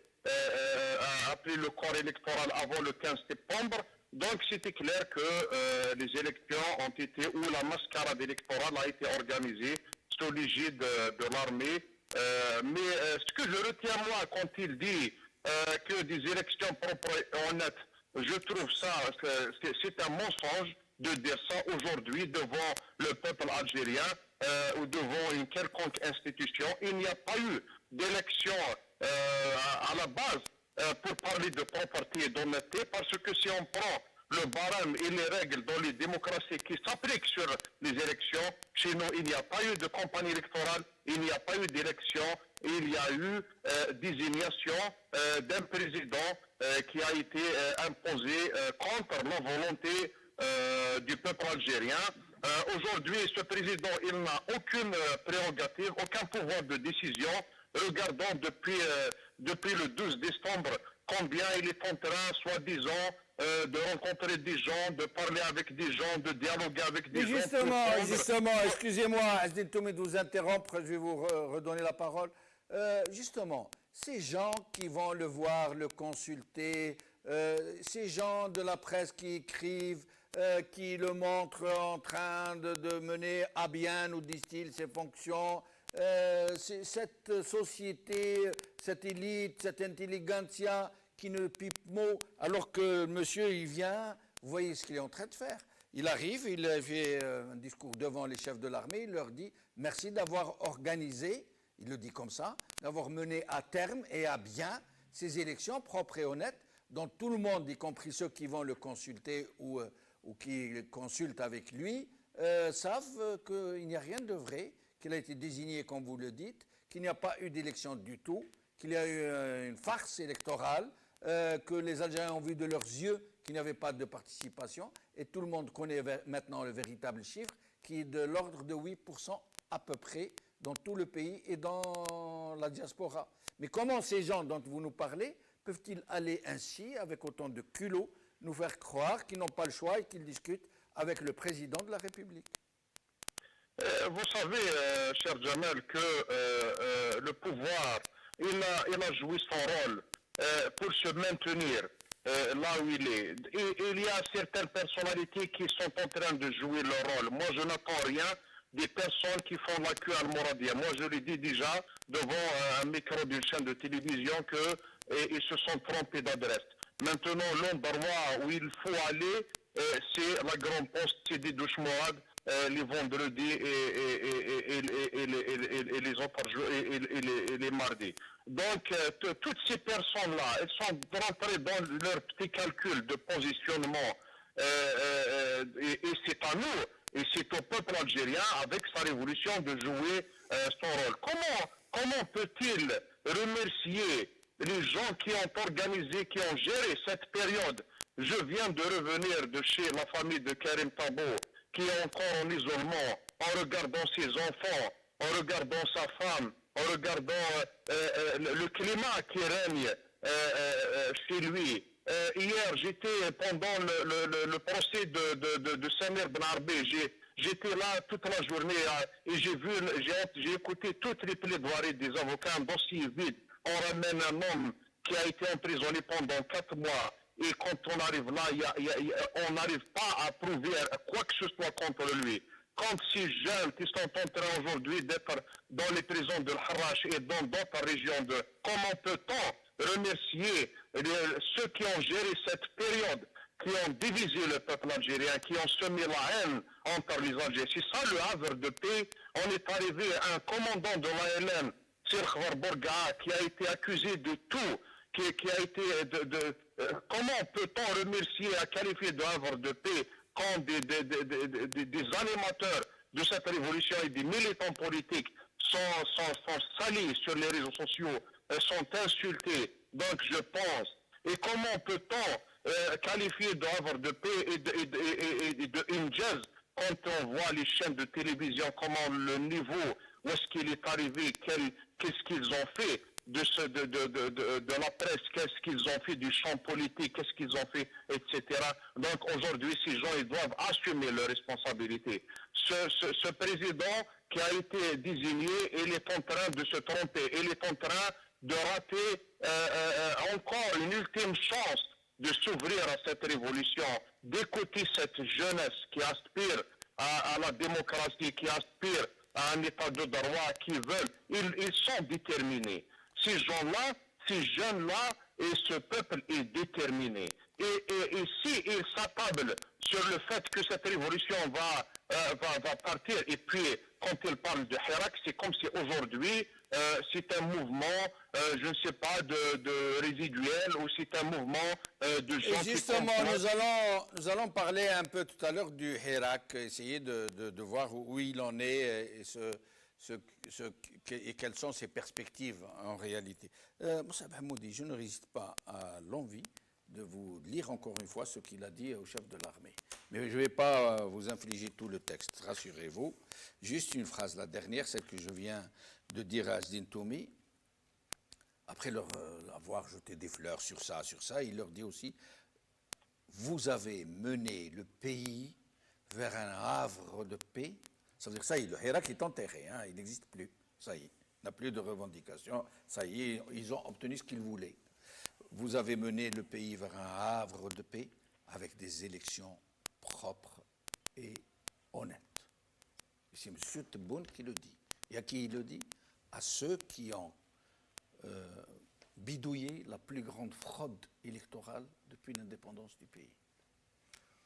appeler le corps électoral avant le 15 septembre. Donc c'était clair que les élections ont été, ou la mascarade électorale a été organisée sous l'égide de l'armée. Mais ce que je retiens moi quand il dit que des élections propres et honnêtes, je trouve ça, c'est un mensonge de dire ça aujourd'hui devant le peuple algérien ou devant une quelconque institution. Il n'y a pas eu d'élection à la base pour parler de propreté et d'honnêteté, parce que si on prend le barème et les règles dans les démocraties qui s'appliquent sur les élections, chez nous, il n'y a pas eu de campagne électorale, il n'y a pas eu d'élection, il y a eu désignation d'un président qui a été imposé contre la volonté du peuple algérien. Aujourd'hui, ce président, il n'a aucune prérogative, aucun pouvoir de décision. Regardons depuis le 12 décembre combien il est en train, soi-disant, de rencontrer des gens, de parler avec des gens, de dialoguer avec des gens. Justement, excusez-moi, Azdine Toumi, de vous interrompre, je vais vous redonner la parole. Justement, ces gens qui vont le voir, le consulter, ces gens de la presse qui écrivent, qui le montrent en train de mener à bien, nous disent-ils, ses fonctions, cette société, cette élite, cette intelligentsia qui ne pipe mot, alors que monsieur, il vient, vous voyez ce qu'il est en train de faire. Il arrive, il fait un discours devant les chefs de l'armée, il leur dit « Merci d'avoir organisé », il le dit comme ça, d'avoir mené à terme et à bien ces élections propres et honnêtes, dont tout le monde, y compris ceux qui vont le consulter ou qui consultent avec lui, savent qu'il n'y a rien de vrai, qu'il a été désigné, comme vous le dites, qu'il n'y a pas eu d'élection du tout, qu'il y a eu une farce électorale, que les Algériens ont vu de leurs yeux qu'il n'y avait pas de participation, et tout le monde connaît maintenant le véritable chiffre, qui est de l'ordre de 8% à peu près dans tout le pays et dans la diaspora. Mais comment ces gens dont vous nous parlez peuvent-ils aller ainsi, avec autant de culot, nous faire croire qu'ils n'ont pas le choix et qu'ils discutent avec le président de la République? Vous savez, cher Jamel, que le pouvoir, il a joué son rôle pour se maintenir là où il est. Et il y a certaines personnalités qui sont en train de jouer leur rôle. Moi, je n'attends rien des personnes qui font la queue à Al-Mouradia. Moi, je l'ai dit déjà devant un micro d'une chaîne de télévision qu'ils se sont trompés d'adresse. Maintenant, l'endroit où il faut aller, c'est la grande poste, c'est des douches Mourad, les vendredis et les autres jours et les mardis. Donc, toutes ces personnes-là, elles sont rentrées dans leur petit calcul de positionnement et c'est à nous, et c'est au peuple algérien, avec sa révolution, de jouer son rôle. Comment peut-il remercier les gens qui ont organisé, qui ont géré cette période? Je viens de revenir de chez la famille de Karim Tabo, qui est encore en isolement, en regardant ses enfants, en regardant sa femme, en regardant le climat qui règne chez lui. Hier, j'étais pendant le procès de Samir Ben Arbé, j'étais là toute la journée et j'ai écouté toutes les plaidoiries des avocats, un dossier vide. On ramène un homme qui a été emprisonné pendant 4 mois, et quand on arrive là, on n'arrive pas à prouver quoi que ce soit contre lui. Quand ces jeunes qui sont en train aujourd'hui d'être dans les prisons de Harrach et dans d'autres régions, comment peut-on remercier ceux qui ont géré cette période, qui ont divisé le peuple algérien, qui ont semé la haine entre les Algériens? C'est ça le havre de paix. On est arrivé à un commandant de l'ALN, Sir Bourga, qui a été accusé de tout, qui a été comment peut-on remercier, à qualifier de havre de paix quand des animateurs de cette révolution et des militants politiques sont salis sur les réseaux sociaux, sont insultés? Donc je pense, et comment peut-on qualifier de havre de paix et de injustice quand on voit les chaînes de télévision, comment le niveau, où est-ce qu'il est arrivé, qu'est-ce qu'ils ont fait de la presse, qu'est-ce qu'ils ont fait du champ politique, qu'est-ce qu'ils ont fait, etc. Donc aujourd'hui, ces gens, ils doivent assumer leurs responsabilités. Ce président qui a été désigné, il est en train de se tromper, il est en train de rater encore une ultime chance de s'ouvrir à cette révolution, d'écouter cette jeunesse qui aspire à la démocratie, qui aspire à un état de droit, qui veulent, ils sont déterminés. Ces gens-là, ces jeunes-là, et ce peuple est déterminé. Et s'ils s'attablent sur le fait que cette révolution va partir, et puis quand ils parlent de Hirak, c'est comme si aujourd'hui, c'est un mouvement, je ne sais pas, de résiduel, ou c'est un mouvement de gens qui... Justement, nous allons parler un peu tout à l'heure du Hirak, essayer de voir où il en est et quelles sont ses perspectives en réalité. Moussa Hamoudi, je ne résiste pas à l'envie de vous lire encore une fois ce qu'il a dit au chef de l'armée. Mais je ne vais pas vous infliger tout le texte, rassurez-vous. Juste une phrase, la dernière, celle que je viens de dire à Azdin Toumi. Après leur avoir jeté des fleurs sur ça, il leur dit aussi « Vous avez mené le pays vers un havre de paix ». Ça veut dire que ça y est, le Hirak est enterré, hein, il n'existe plus. Ça y est, il n'a plus de revendications. Ça y est, ils ont obtenu ce qu'ils voulaient. Vous avez mené le pays vers un havre de paix avec des élections propres et honnêtes. C'est M. Tebboune qui le dit. Et à qui il le dit? À ceux qui ont bidouillé la plus grande fraude électorale depuis l'indépendance du pays.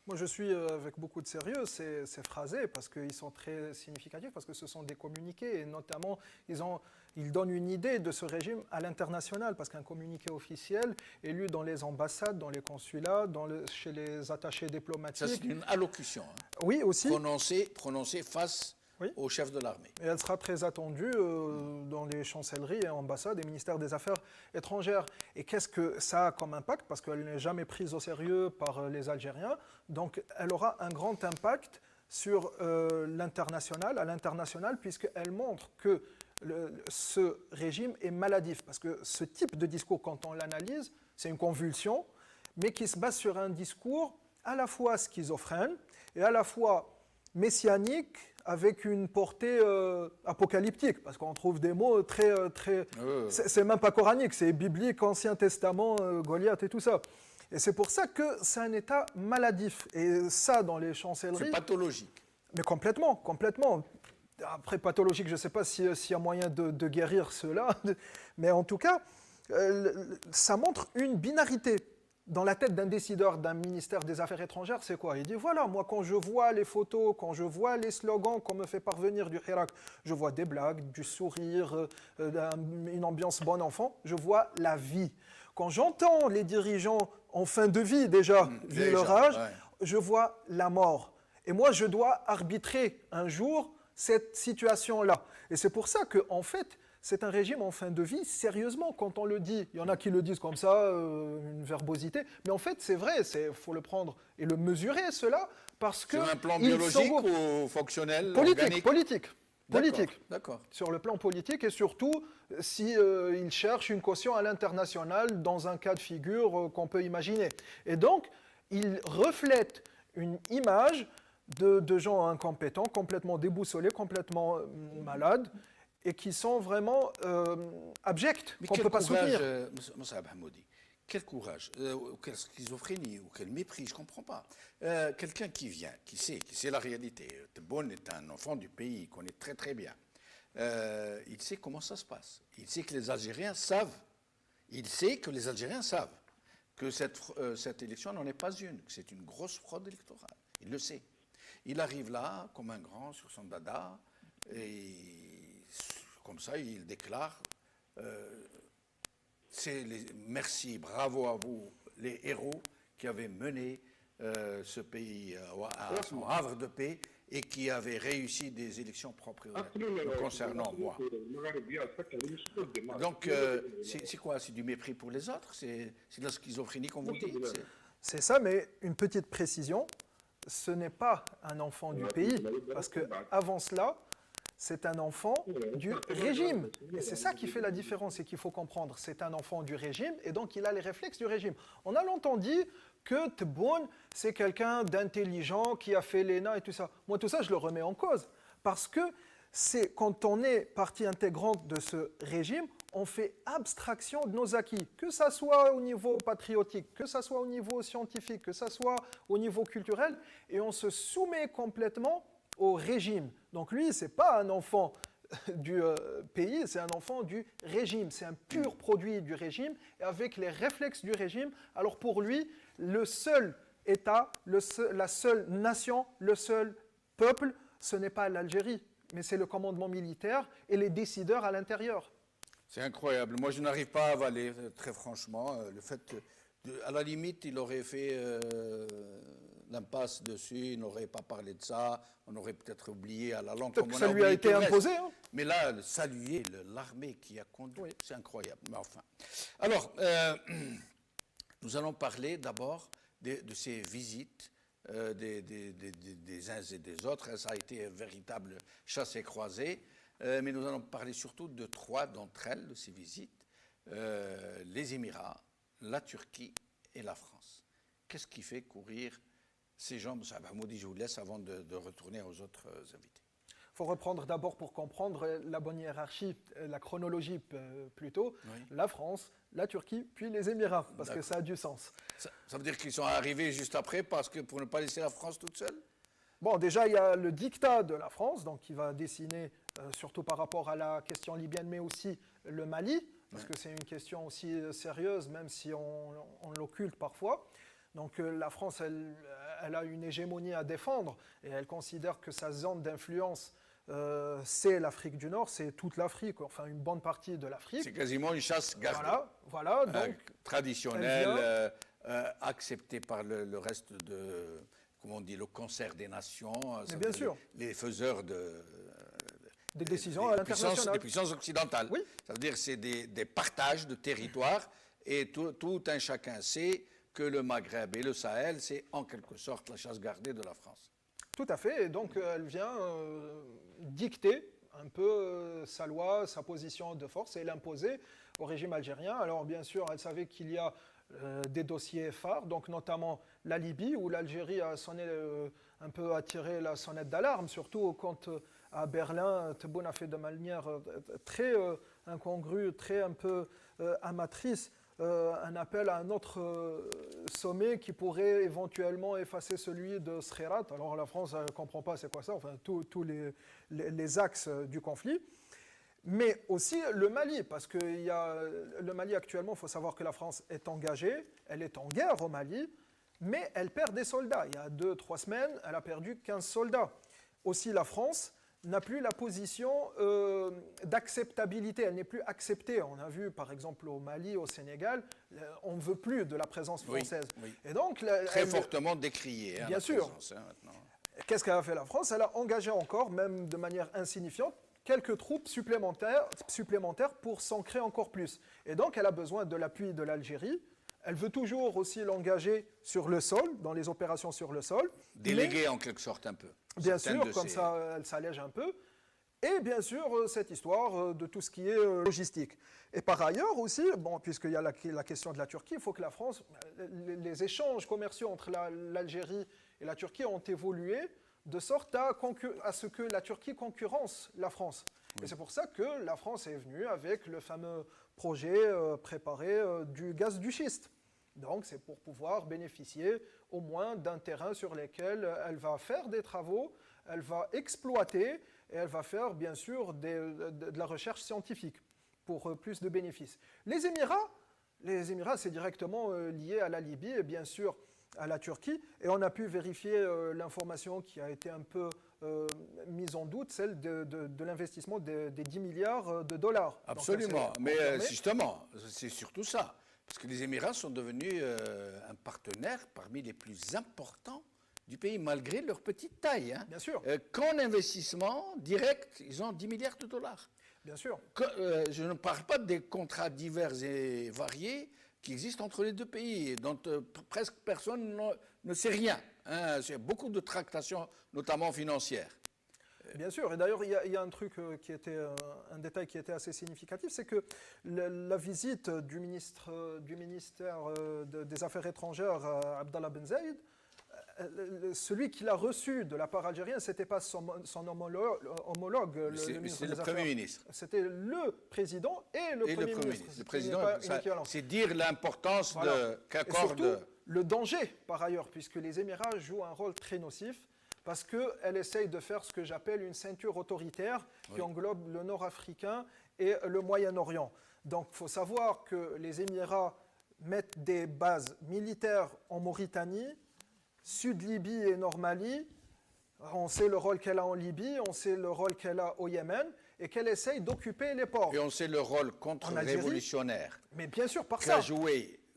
Moi, je suis avec beaucoup de sérieux ces phrasés parce qu'ils sont très significatifs, parce que ce sont des communiqués et notamment ils donnent une idée de ce régime à l'international, parce qu'un communiqué officiel est lu dans les ambassades, dans les consulats, chez les attachés diplomatiques. Ça, c'est une allocution. Hein, oui, aussi. Prononcée face au chef de l'armée. Et elle sera très attendue dans les chancelleries et ambassades et ministères des Affaires étrangères. Et qu'est-ce que ça a comme impact? Parce qu'elle n'est jamais prise au sérieux par les Algériens. Donc, elle aura un grand impact sur l'international, puisqu'elle montre que ce régime est maladif. Parce que ce type de discours, quand on l'analyse, c'est une convulsion, mais qui se base sur un discours à la fois schizophrène et à la fois messianique, avec une portée apocalyptique, parce qu'on trouve des mots très... C'est même pas coranique, c'est biblique, Ancien Testament, Goliath et tout ça. Et c'est pour ça que c'est un état maladif. Et ça, dans les chancelleries... C'est pathologique. Mais complètement, complètement. Après, pathologique, je ne sais pas s'il y a moyen de guérir cela, mais en tout cas, ça montre une binarité. Dans la tête d'un décideur d'un ministère des Affaires étrangères, c'est quoi? Il dit, voilà, moi, quand je vois les photos, quand je vois les slogans qu'on me fait parvenir du Hirak, je vois des blagues, du sourire, une ambiance bon enfant, je vois la vie. Quand j'entends les dirigeants en fin de vie, déjà, vu leur âge, je vois la mort. Et moi, je dois arbitrer un jour cette situation-là. Et c'est pour ça qu'en fait, c'est un régime en fin de vie, sérieusement, quand on le dit. Il y en a qui le disent comme ça, une verbosité. Mais en fait, c'est vrai, il faut le prendre et le mesurer, cela, parce que... Sur un plan biologique ou fonctionnel, organique? Politique. D'accord. Sur le plan politique et surtout, si il cherche une caution à l'international dans un cas de figure qu'on peut imaginer. Et donc, il reflète une image de gens incompétents, complètement déboussolés, complètement malades, et qui sont vraiment abjects, qu'on ne peut pas soutenir. Moussa Hamoudi, Quel courage, ou quelle schizophrénie, ou quel mépris, je ne comprends pas. Quelqu'un qui vient, qui sait la réalité. Tebboune est un enfant du pays, il connaît très très bien. Il sait comment ça se passe. Il sait que les Algériens savent. Il sait que les Algériens savent que cette élection n'en est pas une, que c'est une grosse fraude électorale. Il le sait. Il arrive là, comme un grand, sur son dada, et comme ça, il déclare merci, bravo à vous, les héros qui avaient mené ce pays à son havre de paix et qui avaient réussi des élections propres me concernant moi. Donc, c'est quoi? C'est du mépris pour les autres? C'est de la schizophrénie qu'on vous dit? C'est ça, mais une petite précision, ce n'est pas un enfant du pays, parce qu'avant cela, c'est un enfant du régime. Et c'est ça qui fait la différence et qu'il faut comprendre. C'est un enfant du régime et donc il a les réflexes du régime. On a longtemps dit que Tebboune, c'est quelqu'un d'intelligent qui a fait l'ENA et tout ça. Moi, tout ça, je le remets en cause. Parce que c'est quand on est partie intégrante de ce régime, on fait abstraction de nos acquis, que ça soit au niveau patriotique, que ça soit au niveau scientifique, que ça soit au niveau culturel, et on se soumet complètement au régime. Donc lui, ce n'est pas un enfant du pays, c'est un enfant du régime. C'est un pur produit du régime, et avec les réflexes du régime. Alors pour lui, le seul État, la seule nation, le seul peuple, ce n'est pas l'Algérie, mais c'est le commandement militaire et les décideurs à l'intérieur. C'est incroyable. Moi, je n'arrive pas à avaler, très franchement, le fait que, à la limite, il aurait fait l'impasse dessus, il n'aurait pas parlé de ça, on aurait peut-être oublié à la langue. Comme ça lui a été imposé. Hein. Mais là, saluer l'armée qui a conduit, oui. C'est incroyable. Mais enfin. Alors, nous allons parler d'abord de ces visites des uns et des autres. Ça a été une véritable chasse et croisée. Mais nous allons parler surtout de 3 d'entre elles, de ces visites, les Émirats, la Turquie et la France. Qu'est-ce qui fait courir ces gens? Moudi, je vous laisse avant de retourner aux autres invités. Il faut reprendre d'abord pour comprendre la bonne hiérarchie, la chronologie plutôt, oui. La France, la Turquie, puis les Émirats, parce que ça a du sens. Ça veut dire qu'ils sont arrivés juste après, parce que pour ne pas laisser la France toute seule? Bon, déjà, il y a le diktat de la France, donc qui va dessiner, surtout par rapport à la question libyenne, mais aussi le Mali, parce que c'est une question aussi sérieuse, même si on l'occulte parfois. Donc la France, elle a une hégémonie à défendre, et elle considère que sa zone d'influence, c'est l'Afrique du Nord, c'est toute l'Afrique, enfin une bonne partie de l'Afrique. C'est quasiment une chasse gardée. Voilà donc, traditionnelle, acceptée par le reste de... Comment on dit, le concert des nations, bien sûr. Les faiseurs des décisions à l'international. Des puissances occidentales. Oui. Ça veut dire que c'est des partages de territoires et tout un chacun sait que le Maghreb et le Sahel, c'est en quelque sorte la chasse gardée de la France. Tout à fait, et donc elle vient dicter un peu sa loi, sa position de force et l'imposer au régime algérien. Alors bien sûr, elle savait qu'il y a des dossiers phares, donc notamment la Libye, où l'Algérie a sonné un peu attiré la sonnette d'alarme, surtout quand à Berlin, Tebboune a fait de manière très incongrue, très un peu amatrice, un appel à un autre sommet qui pourrait éventuellement effacer celui de Skhirat. Alors la France ne comprend pas c'est quoi ça, enfin tous les axes du conflit. Mais aussi le Mali, parce que le Mali actuellement, il faut savoir que la France est engagée, elle est en guerre au Mali, mais elle perd des soldats. Il y a 2-3 semaines, elle a perdu 15 soldats. Aussi la France n'a plus la position d'acceptabilité, elle n'est plus acceptée. On a vu par exemple au Mali, au Sénégal, on ne veut plus de la présence française. Oui. Et donc, très fortement décriée. Bien sûr. Qu'est-ce qu'a fait la France? Elle a engagé encore, même de manière insignifiante, quelques troupes supplémentaires pour s'ancrer encore plus. Et donc, elle a besoin de l'appui de l'Algérie. Elle veut toujours aussi l'engager sur le sol, dans les opérations sur le sol. Déléguer en quelque sorte un peu. Bien sûr, comme ça, elle s'allège un peu. Et bien sûr, cette histoire de tout ce qui est logistique. Et par ailleurs aussi, bon, puisqu'il y a la question de la Turquie, il faut que la France, les échanges commerciaux entre l'Algérie et la Turquie ont évolué de sorte à ce que la Turquie concurrence la France. Oui. Et c'est pour ça que la France est venue avec le fameux projet préparé du gaz du schiste. Donc c'est pour pouvoir bénéficier au moins d'un terrain sur lequel elle va faire des travaux, elle va exploiter et elle va faire bien sûr de la recherche scientifique pour plus de bénéfices. Les Émirats, c'est directement lié à la Libye et bien sûr à la Turquie. Et on a pu vérifier l'information qui a été un peu mise en doute, celle de l'investissement des 10 milliards de dollars. Absolument, Donc, mais justement, c'est surtout ça. Parce que les Émirats sont devenus un partenaire parmi les plus importants du pays, malgré leur petite taille. Hein. Bien sûr. Qu'en investissement direct, ils ont 10 milliards de dollars. Bien sûr. Je ne parle pas des contrats divers et variés qui existent entre les deux pays, dont presque personne ne sait rien. Hein. Il y a beaucoup de tractations, notamment financières. Bien sûr, et d'ailleurs il y a un truc un détail qui était assez significatif, c'est que la visite du ministère des Affaires étrangères, Abdallah Ben Zaïd, celui qui l'a reçu de la part algérienne, ce n'était pas son homologue, le ministre des Affaires. Premier ministre. C'était le président et le Premier ministre. Le président, c'est dire l'importance voilà. qu'accorde. Et surtout, le danger, par ailleurs, puisque les Émirats jouent un rôle très nocif, parce qu'elle essaye de faire ce que j'appelle une ceinture autoritaire qui englobe le nord africain et le Moyen-Orient. Donc il faut savoir que les Émirats mettent des bases militaires en Mauritanie, Sud-Libye et Nord-Mali. On sait le rôle qu'elle a en Libye, on sait le rôle qu'elle a au Yémen, et qu'elle essaye d'occuper les ports. Et on sait le rôle contre-révolutionnaire. Mais bien sûr, par ça.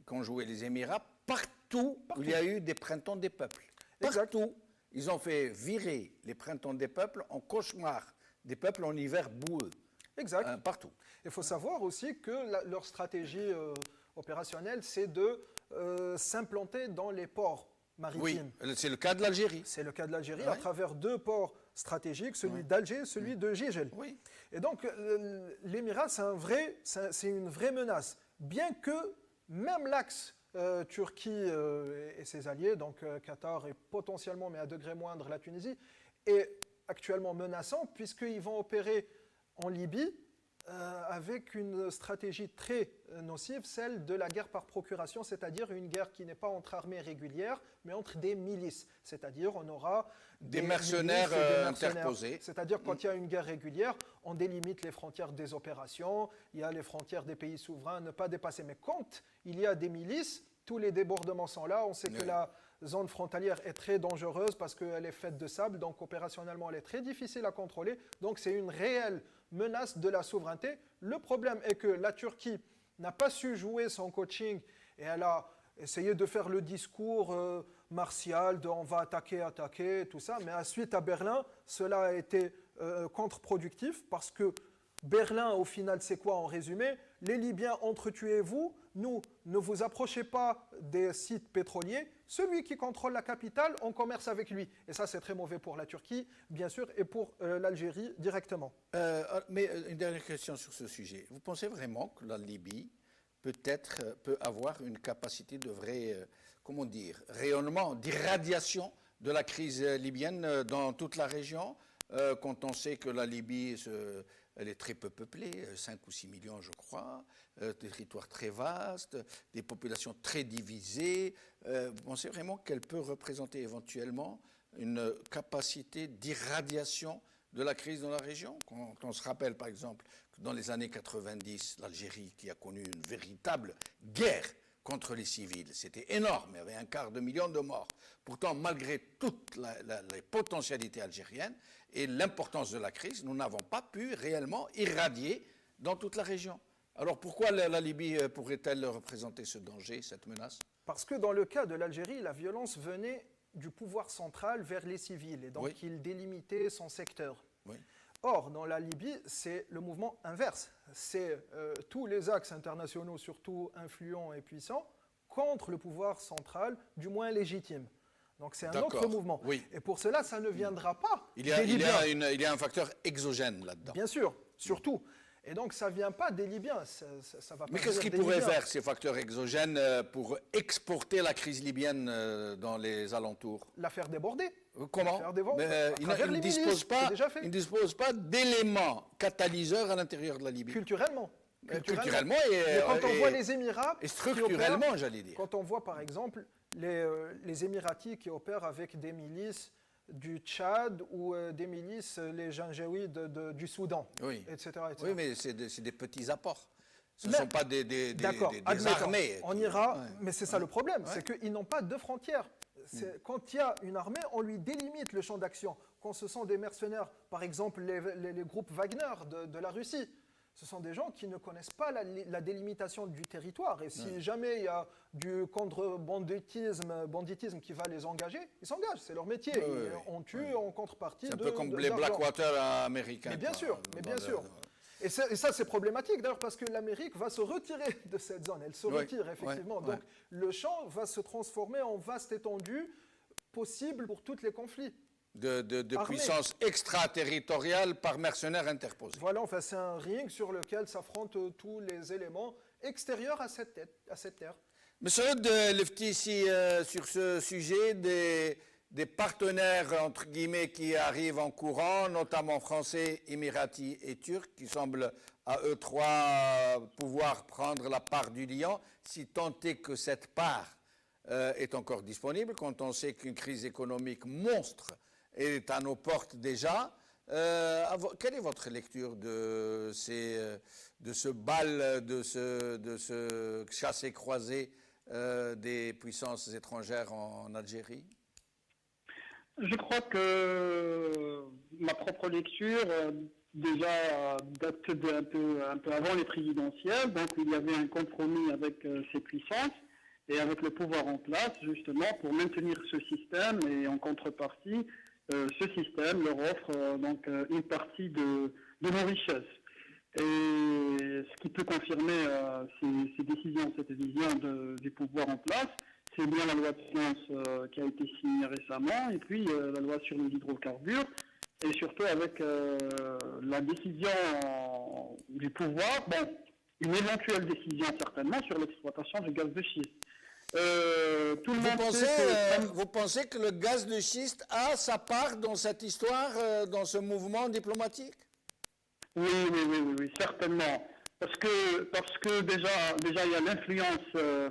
Qu'ont joué les Émirats partout où il y a eu des printemps des peuples. Partout. Exact. Ils ont fait virer les printemps des peuples en cauchemar des peuples en hiver boueux. Exact. Partout. Il faut savoir aussi que leur stratégie opérationnelle, c'est de s'implanter dans les ports maritimes. Oui, c'est le cas de l'Algérie. C'est le cas de l'Algérie à travers deux ports stratégiques, celui d'Alger et celui de Gégel. Oui. Et donc, l'Émirat, c'est une vraie menace. Bien que même l'axe Turquie et ses alliés, donc Qatar et potentiellement, mais à degré moindre, la Tunisie, est actuellement menaçant puisqu'ils vont opérer en Libye avec une stratégie très nocive, celle de la guerre par procuration, c'est-à-dire une guerre qui n'est pas entre armées régulières, mais entre des milices. C'est-à-dire on aura des mercenaires interposés. C'est-à-dire quand il y a une guerre régulière, on délimite les frontières des opérations, il y a les frontières des pays souverains à ne pas dépasser. Mais quand il y a des milices, tous les débordements sont là. On sait que la zone frontalière est très dangereuse parce qu'elle est faite de sable, donc opérationnellement elle est très difficile à contrôler. Donc c'est une réelle menace de la souveraineté. Le problème est que la Turquie n'a pas su jouer son coaching et elle a essayé de faire le discours martial de on va attaquer, tout ça. Mais suite à Berlin, cela a été contre-productif parce que Berlin, au final, c'est quoi en résumé? Les Libyens, entretuez-vous. Nous, ne vous approchez pas des sites pétroliers. Celui qui contrôle la capitale, on commerce avec lui. Et ça, c'est très mauvais pour la Turquie, bien sûr, et pour l'Algérie directement. Mais une dernière question sur ce sujet. Vous pensez vraiment que la Libye peut avoir une capacité de vrai, rayonnement, d'irradiation de la crise libyenne dans toute la région, quand on sait que la Libye elle est très peu peuplée, 5 ou 6 millions je crois, des territoires très vastes, des populations très divisées. Vous pensez vraiment qu'elle peut représenter éventuellement une capacité d'irradiation de la crise dans la région? Quand on se rappelle par exemple que dans les années 90, l'Algérie qui a connu une véritable guerre contre les civils, c'était énorme, il y avait 250 000 de morts. Pourtant, malgré toutes les potentialités algériennes et l'importance de la crise, nous n'avons pas pu réellement irradier dans toute la région. Alors pourquoi la Libye pourrait-elle représenter ce danger, cette menace? Parce que dans le cas de l'Algérie, la violence venait du pouvoir central vers les civils, et donc il délimitait son secteur. Oui. Or, dans la Libye, c'est le mouvement inverse. C'est tous les axes internationaux, surtout influents et puissants, contre le pouvoir central, du moins légitime. Donc c'est un autre mouvement. Oui. Et pour cela, ça ne viendra pas. Il y a un facteur exogène là-dedans. Bien sûr, surtout. Et donc ça ne vient pas des Libyens. Ça va pas. Mais qu'est-ce qu'ils pourraient faire, ces facteurs exogènes, pour exporter la crise libyenne dans les alentours? La faire déborder. Comment? Ils ne disposent pas d'éléments catalyseurs à l'intérieur de la Libye. Culturellement. Culturellement Mais quand on voit les Émirats... et structurellement, j'allais dire. Quand on voit, par exemple, les Émiratis qui opèrent avec des milices du Tchad ou des milices, les Janjaouides du Soudan, Oui. etc. Oui, mais c'est des petits apports. Ce ne sont pas des admettons, armées. on ira, Ouais. mais c'est ça le problème, Ouais. c'est qu'ils n'ont pas de frontières. Quand il y a une armée, on lui délimite le champ d'action. Quand ce sont des mercenaires, par exemple les groupes Wagner de la Russie, ce sont des gens qui ne connaissent pas la délimitation du territoire. Et si jamais il y a du contre-banditisme qui va les engager, ils s'engagent, c'est leur métier. On tue en contrepartie C'est un peu comme les Blackwater américains. Mais bien sûr, Et ça, c'est problématique, d'ailleurs, parce que l'Amérique va se retirer de cette zone. Elle se retire, effectivement. Donc, le champ va se transformer en vaste étendue possible pour tous les conflits. De puissance extraterritoriale par mercenaires interposés. Voilà, enfin, c'est un ring sur lequel s'affrontent tous les éléments extérieurs à cette terre. Monsieur Lefti, ici, sur ce sujet des partenaires, entre guillemets, qui arrivent en courant, notamment français, émiratis et turcs, qui semblent à eux trois pouvoir prendre la part du lion, si tant est que cette part est encore disponible, quand on sait qu'une crise économique monstre est à nos portes déjà. Quelle est votre lecture de ce bal, de ce chassé-croisé des puissances étrangères en Algérie? Je crois que ma propre lecture déjà date un peu avant les présidentielles, donc il y avait un compromis avec ces puissances et avec le pouvoir en place, justement, pour maintenir ce système, et en contrepartie, ce système leur offre donc une partie de nos richesses. Et ce qui peut confirmer ces décisions, cette vision du pouvoir en place, c'est bien la loi de finances qui a été signée récemment, et puis la loi sur les hydrocarbures, et surtout avec la décision du pouvoir, une éventuelle décision certainement sur l'exploitation du gaz de schiste. Vous pensez que le gaz de schiste a sa part dans cette histoire, dans ce mouvement diplomatique? Oui, certainement. Parce que déjà il y a l'influence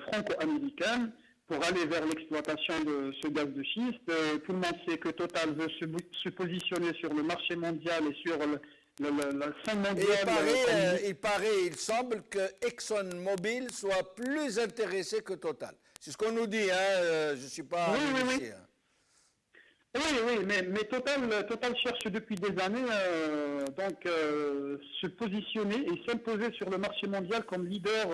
franco-américaine pour aller vers l'exploitation de ce gaz de schiste. Tout le monde sait que Total veut se positionner sur le marché mondial et sur la scène mondiale. Il semble que ExxonMobil soit plus intéressé que Total. C'est ce qu'on nous dit, je ne suis pas... Oui, mais Total cherche depuis des années se positionner et s'imposer sur le marché mondial comme leader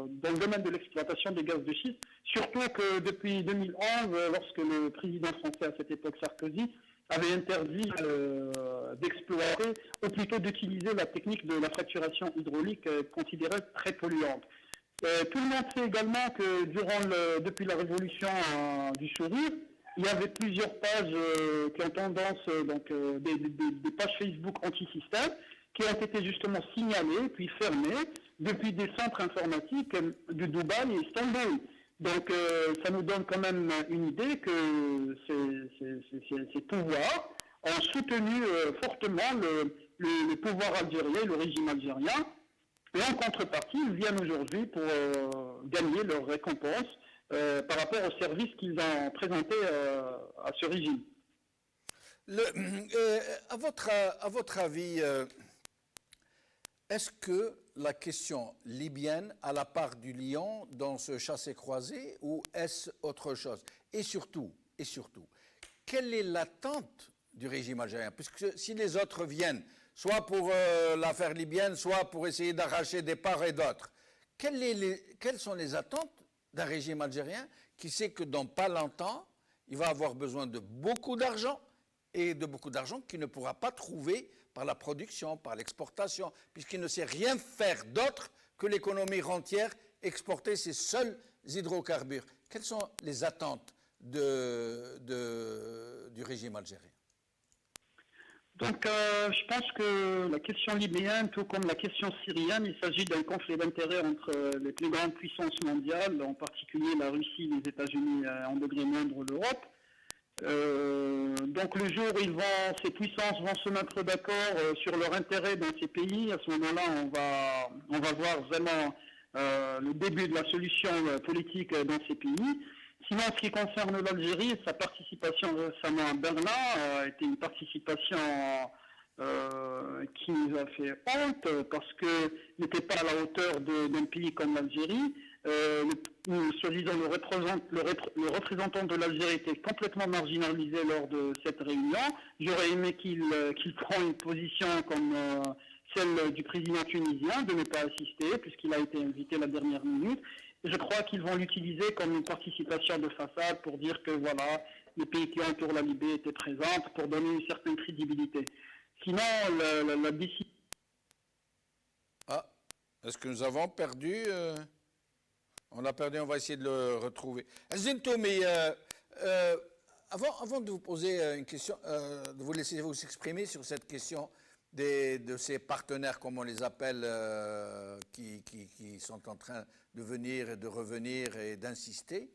dans le domaine de l'exploitation des gaz de schiste. Surtout que depuis 2011, lorsque le président français à cette époque, Sarkozy, avait interdit d'exploiter, ou plutôt d'utiliser la technique de la fracturation hydraulique considérée très polluante. Tout le monde sait également que depuis la révolution du sourire, il y avait plusieurs pages qui ont tendance, des pages Facebook anti-système, qui ont été justement signalées, puis fermées, depuis des centres informatiques de Dubaï et Istanbul. Donc ça nous donne quand même une idée que ces pouvoirs ont soutenu fortement le pouvoir algérien, le régime algérien, et en contrepartie, ils viennent aujourd'hui pour gagner leur récompense par rapport aux services qu'ils ont présentés à ce régime. À votre avis, est-ce que la question libyenne a la part du lion dans ce chassé-croisé ou est-ce autre chose? Et surtout, quelle est l'attente du régime algérien? Puisque si les autres viennent, soit pour l'affaire libyenne, soit pour essayer d'arracher des parts et d'autres, quelles sont les attentes d'un régime algérien qui sait que dans pas longtemps, il va avoir besoin de beaucoup d'argent et de beaucoup d'argent qu'il ne pourra pas trouver par la production, par l'exportation, puisqu'il ne sait rien faire d'autre que l'économie rentière, exporter ses seuls hydrocarbures. Quelles sont les attentes du régime algérien? Donc, je pense que la question libyenne, tout comme la question syrienne, il s'agit d'un conflit d'intérêts entre les plus grandes puissances mondiales, en particulier la Russie, les États-Unis, en degré moindre l'Europe. Donc le jour où ces puissances vont se mettre d'accord sur leur intérêt dans ces pays, à ce moment-là, on va voir vraiment le début de la solution politique dans ces pays. Sinon, en ce qui concerne l'Algérie, sa participation récemment à Berlin a été une participation qui nous a fait honte parce qu'elle n'était pas à la hauteur d'un pays comme l'Algérie. Soi-disant, le représentant de l'Algérie était complètement marginalisé lors de cette réunion. J'aurais aimé qu'il prenne une position comme celle du président tunisien, de ne pas assister, puisqu'il a été invité la dernière minute. Et je crois qu'ils vont l'utiliser comme une participation de façade pour dire que voilà, les pays qui entourent la Libye étaient présents, pour donner une certaine crédibilité. Sinon, la décision... Ah, est-ce que nous avons perdu On l'a perdu, on va essayer de le retrouver. Zintoumi, avant de vous poser une question, de vous laisser vous exprimer sur cette question de ces partenaires, comme on les appelle, qui sont en train de venir et de revenir et d'insister,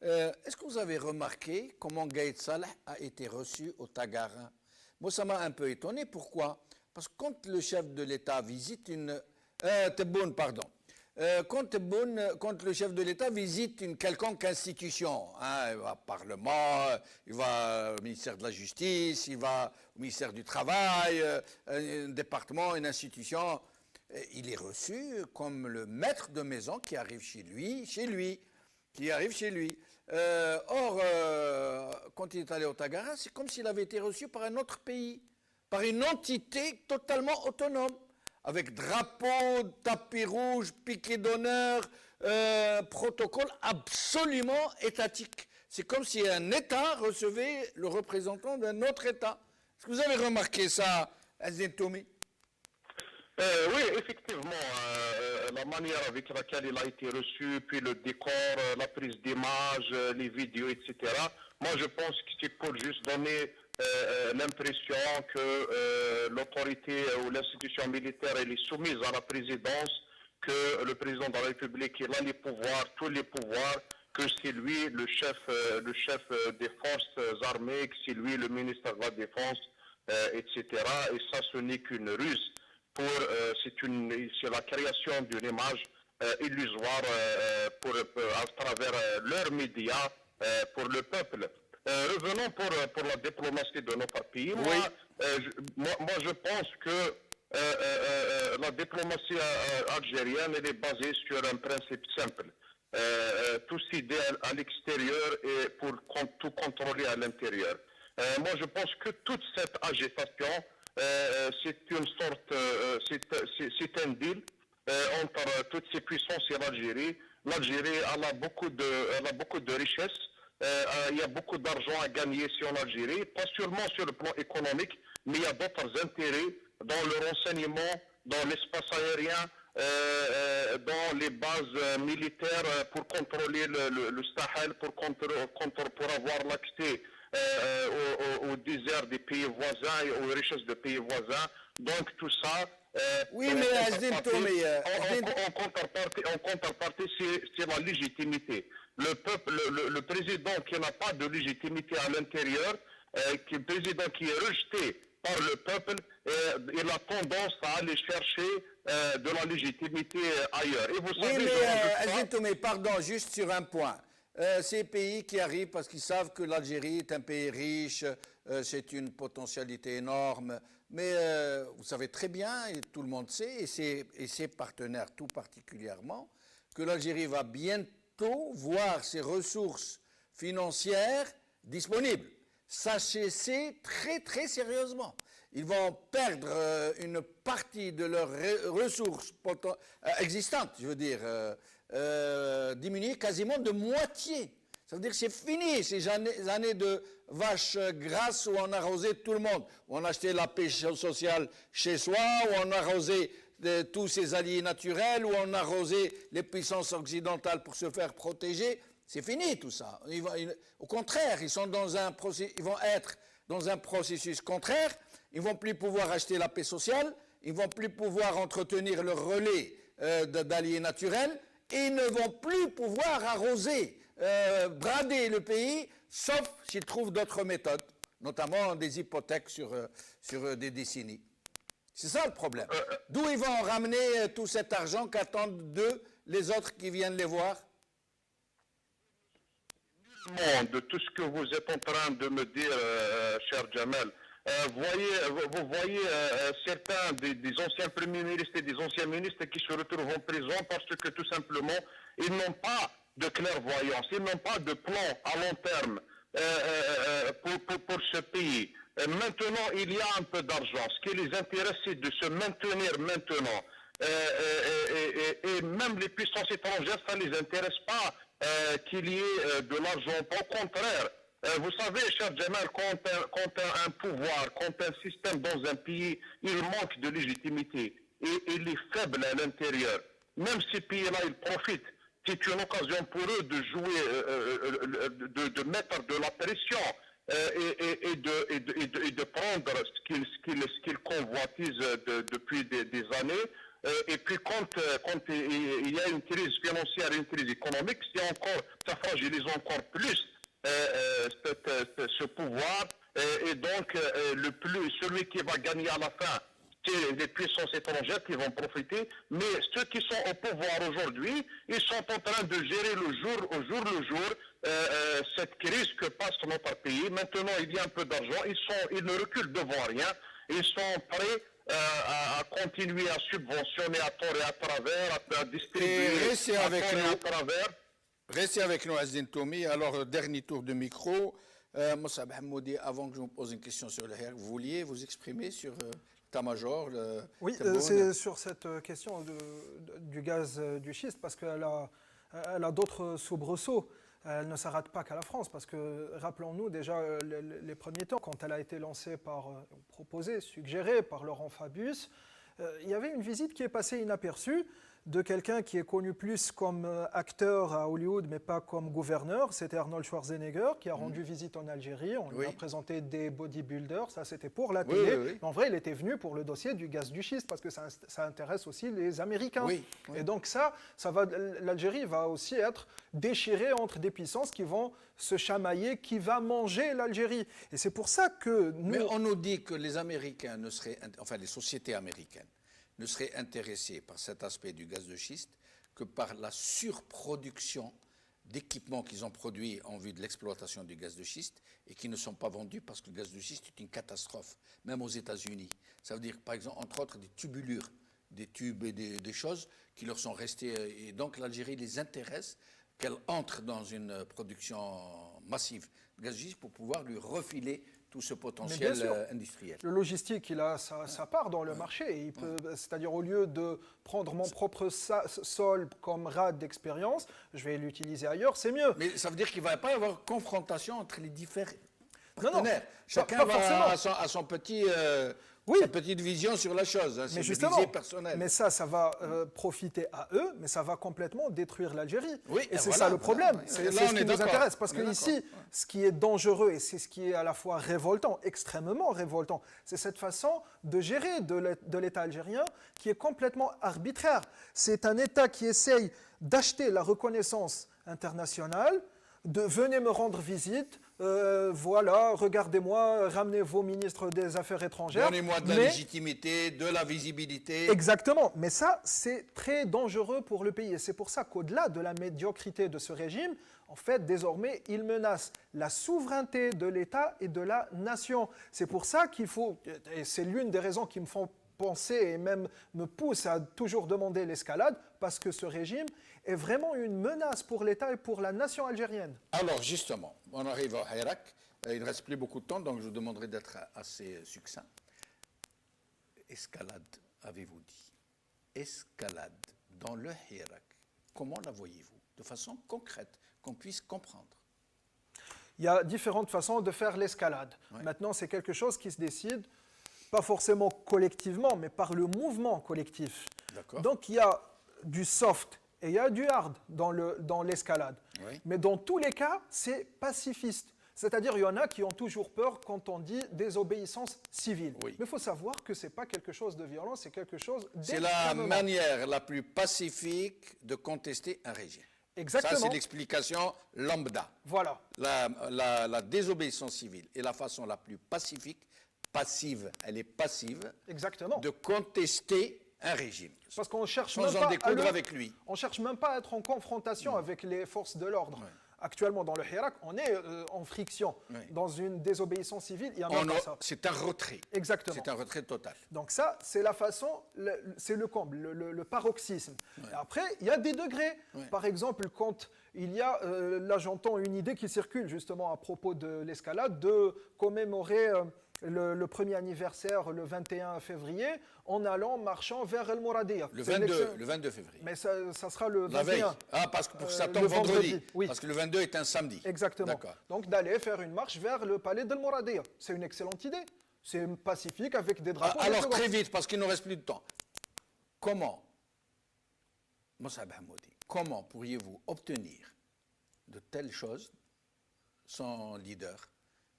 est-ce que vous avez remarqué comment Gaïd Salah a été reçu au Tagarin? Moi, ça m'a un peu étonné. Pourquoi? Parce que quand le chef de l'État visite Tebboune, pardon. Quand le chef de l'État visite une quelconque institution, il va au Parlement, il va au ministère de la Justice, il va au ministère du Travail, un département, une institution, il est reçu comme le maître de maison qui arrive chez lui. Quand il est allé au Tagarin, c'est comme s'il avait été reçu par un autre pays, par une entité totalement autonome, avec drapeau, tapis rouge, piquet d'honneur, protocole absolument étatique. C'est comme si un État recevait le représentant d'un autre État. Est-ce que vous avez remarqué ça, Zintoumi? Oui, effectivement, la manière avec laquelle il a été reçu, puis le décor, la prise d'images, les vidéos, etc. Moi, je pense que c'est pour juste donner l'impression que l'autorité ou l'institution militaire elle est soumise à la présidence, que le président de la République il a les pouvoirs, tous les pouvoirs, que c'est lui le chef des forces armées, que c'est lui le ministre de la Défense, etc. Et ça, ce n'est qu'une ruse. C'est la création d'une image illusoire à travers leurs médias pour le peuple. Revenons pour la diplomatie de notre pays. Oui. Moi, je pense que la diplomatie algérienne elle est basée sur un principe simple. Tout s'idée à l'extérieur et pour tout contrôler à l'intérieur. Moi, je pense que toute cette agitation, c'est une sorte, c'est un deal entre toutes ces puissances et l'Algérie. L'Algérie elle a beaucoup de richesses. Il y a beaucoup d'argent à gagner ici en Algérie, pas seulement sur le plan économique, mais il y a d'autres intérêts dans le renseignement, dans l'espace aérien, dans les bases militaires pour contrôler le Sahel, pour avoir l'accès au désert des pays voisins et aux richesses des pays voisins. Donc tout ça... Oui, mais en contrepartie, c'est la légitimité. Le peuple, le président qui n'a pas de légitimité à l'intérieur, le président qui est rejeté par le peuple, il a tendance à aller chercher de la légitimité ailleurs. Et vous savez, mais pardon, juste sur un point. Ces pays qui arrivent parce qu'ils savent que l'Algérie est un pays riche, c'est une potentialité énorme, mais vous savez très bien, et tout le monde sait, et ses partenaires tout particulièrement, que l'Algérie va bientôt voir ses ressources financières disponibles. Sachez-c'est très très sérieusement. Ils vont perdre une partie de leurs ressources existantes, je veux dire, diminuer quasiment de moitié. Ça veut dire que c'est fini ces années de vaches grasses où on arrosait tout le monde, où on achetait la pêche sociale chez soi, où on arrosait tous ces alliés naturels, où on arrosait les puissances occidentales pour se faire protéger. C'est fini tout ça. Au contraire, ils vont être dans un processus contraire. Ils ne vont plus pouvoir acheter la paix sociale, ils ne vont plus pouvoir entretenir le relais d'alliés naturels, et ils ne vont plus pouvoir arroser brader le pays, sauf s'ils trouvent d'autres méthodes, notamment des hypothèques sur des décennies. C'est ça le problème. D'où ils vont ramener tout cet argent qu'attendent d'eux les autres qui viennent les voir? De tout ce que vous êtes en train de me dire, cher Jamel. Vous voyez certains des anciens premiers ministres et des anciens ministres qui se retrouvent en prison parce que tout simplement, ils n'ont pas de clairvoyance, ils n'ont pas de plan à long terme pour ce pays. Maintenant, il y a un peu d'argent. Ce qui les intéresse, c'est de se maintenir maintenant. Et même les puissances étrangères, ça ne les intéresse pas qu'il y ait de l'argent. Au contraire, vous savez, cher Jamal, quand un pouvoir, quand un système dans un pays, il manque de légitimité et il est faible à l'intérieur, même ces pays-là, ils profitent. C'est une occasion pour eux de jouer, de mettre de la pression et de prendre ce qu'ils convoitisent depuis des années. Et puis quand il y a une crise financière, une crise économique, ça fragilise encore plus ce pouvoir. Et donc celui qui va gagner à la fin, c'est les puissances étrangères qui vont profiter, mais ceux qui sont au pouvoir aujourd'hui, ils sont en train de gérer au jour le jour cette crise que passe notre pays. Maintenant, il y a un peu d'argent, ils ne reculent devant rien, ils sont prêts à continuer à subventionner à tort et à travers, à distribuer à tort et à travers. Restez avec nous, Azdine Toumi. Alors, dernier tour de micro. Moussab Hammoudi, avant que je vous pose une question sur le HERC, vous vouliez vous exprimer sur l'état-major? Oui, c'est sur cette question du gaz du schiste, parce qu'elle a d'autres soubresauts. Elle ne s'arrête pas qu'à la France, parce que, rappelons-nous déjà les premiers temps, quand elle a été lancée proposée, suggérée par Laurent Fabius, il y avait une visite qui est passée inaperçue de quelqu'un qui est connu plus comme acteur à Hollywood, mais pas comme gouverneur. C'était Arnold Schwarzenegger qui a rendu visite en Algérie. On lui a présenté des bodybuilders, ça c'était pour la télé. Mais en vrai, il était venu pour le dossier du gaz du schiste, parce que ça intéresse aussi les Américains. Et donc l'Algérie va aussi être déchirée entre des puissances qui vont se chamailler, qui va manger l'Algérie. Et c'est pour ça que nous... Mais on nous dit que les Américains les sociétés américaines ne seraient intéressés par cet aspect du gaz de schiste que par la surproduction d'équipements qu'ils ont produits en vue de l'exploitation du gaz de schiste et qui ne sont pas vendus parce que le gaz de schiste est une catastrophe, même aux États-Unis. Ça veut dire, par exemple, entre autres, des tubulures, des tubes et des choses qui leur sont restées. Et donc l'Algérie les intéresse qu'elle entre dans une production massive de gaz de schiste pour pouvoir lui refiler tout ce potentiel industriel. Le logistique, il a sa part dans le marché. C'est-à-dire, au lieu de prendre mon propre sol comme rade d'expérience, je vais l'utiliser ailleurs, c'est mieux. Mais ça veut dire qu'il ne va pas y avoir confrontation entre les différents partenaires. Non, chacun va à son petit... sa petite vision sur la chose, c'est une visée personnelle. Mais ça va profiter à eux, mais ça va complètement détruire l'Algérie. Et c'est ça le problème. C'est ce qui nous intéresse. Parce que ici, ce qui est dangereux, et c'est ce qui est à la fois révoltant, extrêmement révoltant, c'est cette façon de gérer de l'État algérien qui est complètement arbitraire. C'est un État qui essaye d'acheter la reconnaissance internationale, de venez me rendre visite, voilà, regardez-moi, ramenez vos ministres des Affaires étrangères. Donnez-moi de la légitimité, de la visibilité. Exactement, mais ça, c'est très dangereux pour le pays. Et c'est pour ça qu'au-delà de la médiocrité de ce régime, en fait, désormais, il menace la souveraineté de l'État et de la nation. C'est pour ça qu'il faut, et c'est l'une des raisons qui me font penser et même me pousse à toujours demander l'escalade, parce que ce régime est vraiment une menace pour l'État et pour la nation algérienne. Alors justement, on arrive au Hirak, il ne reste plus beaucoup de temps, donc je vous demanderai d'être assez succinct. Escalade, avez-vous dit? Escalade dans le Hirak, comment la voyez-vous? De façon concrète, qu'on puisse comprendre. Il y a différentes façons de faire l'escalade. Maintenant, c'est quelque chose qui se décide, pas forcément collectivement, mais par le mouvement collectif. Donc il y a du soft et il y a du hard dans l'escalade. Mais dans tous les cas, c'est pacifiste. C'est-à-dire, il y en a qui ont toujours peur quand on dit désobéissance civile. Mais il faut savoir que ce n'est pas quelque chose de violent, c'est quelque chose d'extrêmement... C'est la manière la plus pacifique de contester un régime. Exactement. Ça, c'est l'explication lambda. Voilà. La désobéissance civile est la façon la plus pacifique, passive, elle est passive, Exactement. de contester un régime. Parce qu'on cherche Sans même en pas découdre avec lui. On cherche même pas à être en confrontation avec les forces de l'ordre. Ouais. Actuellement, dans le Hirak, on est en friction. Ouais. Dans une désobéissance civile, il y a même pas ça. C'est un retrait. Exactement. C'est un retrait total. Donc ça, c'est la façon, c'est le comble, le paroxysme. Et après, il y a des degrés. Ouais. Par exemple, quand il y a, là j'entends une idée qui circule justement à propos de l'escalade, de commémorer le premier anniversaire le 21 février en allant, marchant vers El Mouradia. Le 22 février. Mais ça sera le 21. La veille. Ah, parce que ça tombe le vendredi. Oui. Parce que le 22 est un samedi. Exactement. D'accord. Donc d'aller faire une marche vers le palais d'El Mouradia. C'est une excellente idée. C'est pacifique avec des drapeaux. Alors, très vite, parce qu'il ne nous reste plus de temps. Comment, Moussab Hamoudi, comment pourriez-vous obtenir de telles choses sans leader,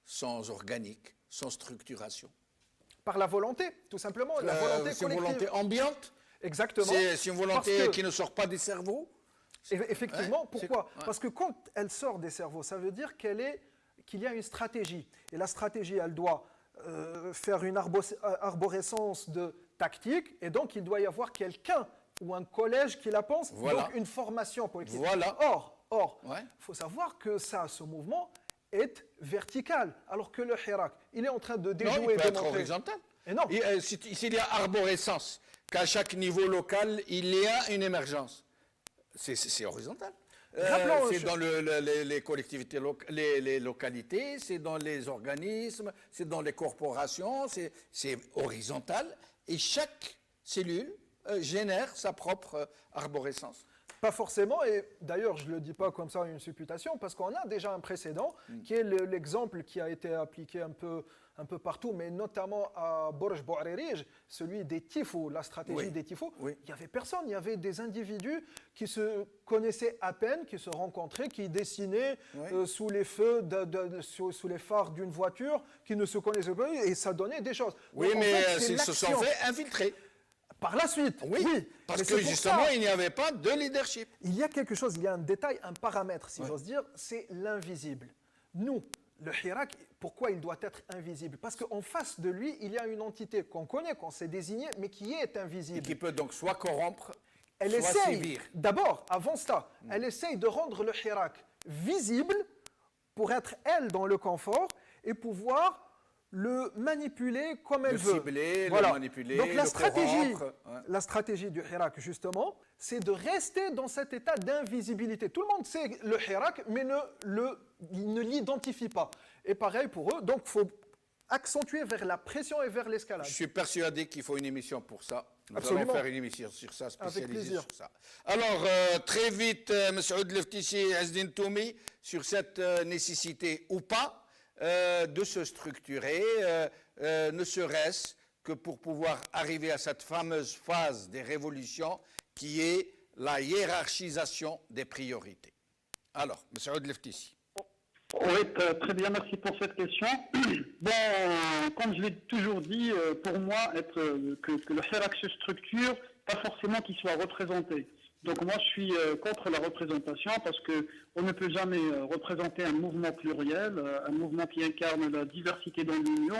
sans organique, sans structuration? Par la volonté, tout simplement. La volonté C'est une collective. volonté ambiante. Exactement. C'est une volonté Parce que- qui ne sort pas des cerveaux. Effectivement, Ouais, pourquoi c'est- ouais. Parce que quand elle sort des cerveaux, ça veut dire qu'il y a une stratégie. Et la stratégie, elle doit faire une arborescence de tactique, et donc il doit y avoir quelqu'un ou un collège qui la pense, Voilà. donc une formation politique. Voilà. Or, Ouais. faut savoir que ce mouvement est vertical, alors que le Hirak, il est en train de Non, déjouer il peut de être montrer- horizontal. Et non. S'il y a arborescence, qu'à chaque niveau local, il y a une émergence, c'est horizontal. Rappelons- C'est dans les collectivités, les localités, c'est dans les organismes, c'est dans les corporations, c'est horizontal. Et chaque cellule génère sa propre arborescence. Pas forcément, et d'ailleurs je ne le dis pas comme ça une supputation, parce qu'on a déjà un précédent, qui est l'exemple qui a été appliqué un peu partout, mais notamment à Borj Bouarerij, celui des tifos, la stratégie Oui. des tifos. Oui. Il n'y avait personne, il y avait des individus qui se connaissaient à peine, qui se rencontraient, qui dessinaient Oui. sous les feux, sous les phares d'une voiture, qui ne se connaissaient pas, et ça donnait des choses. Oui, Donc, en mais fait, c'est ils se sont l'action. fait infiltrer. Par la suite, Oui, parce mais que c'est pour justement, ça. il n'y avait pas de leadership. Il y a quelque chose, il y a un détail, un paramètre, si j'ose dire, c'est l'invisible. Nous, le Hirak, pourquoi il doit être invisible? Parce qu'en face de lui, il y a une entité qu'on connaît, qu'on sait désigner, mais qui est Et invisible. qui peut donc soit corrompre, Elle soit essaye, sévir. d'abord, avant ça, elle essaye de rendre le Hirak visible pour être, elle, dans le confort et pouvoir le manipuler comme elle Le veut. cibler, le manipuler, Donc la le stratégie, corrompre, ouais. la stratégie du Hirak, justement, c'est de rester dans cet état d'invisibilité. Tout le monde sait le Hirak, mais il ne l'identifie pas. Et pareil pour eux, donc il faut accentuer vers la pression et vers l'escalade. Je suis persuadé qu'il faut une émission pour ça. Nous Absolument. allons faire une émission sur ça, spécialisée plaisir. sur ça. Alors, très vite, Messoud Leftissi, Azdin Toumi, sur cette nécessité ou pas de se structurer, ne serait-ce que pour pouvoir arriver à cette fameuse phase des révolutions qui est la hiérarchisation des priorités. Alors, Messoud Leftissi. Oui, très bien, merci pour cette question. Bon, comme je l'ai toujours dit, pour moi, que le Hirak se structure, pas forcément qu'il soit représenté. Donc moi, je suis contre la représentation parce qu'on ne peut jamais représenter un mouvement pluriel, un mouvement qui incarne la diversité dans l'Union.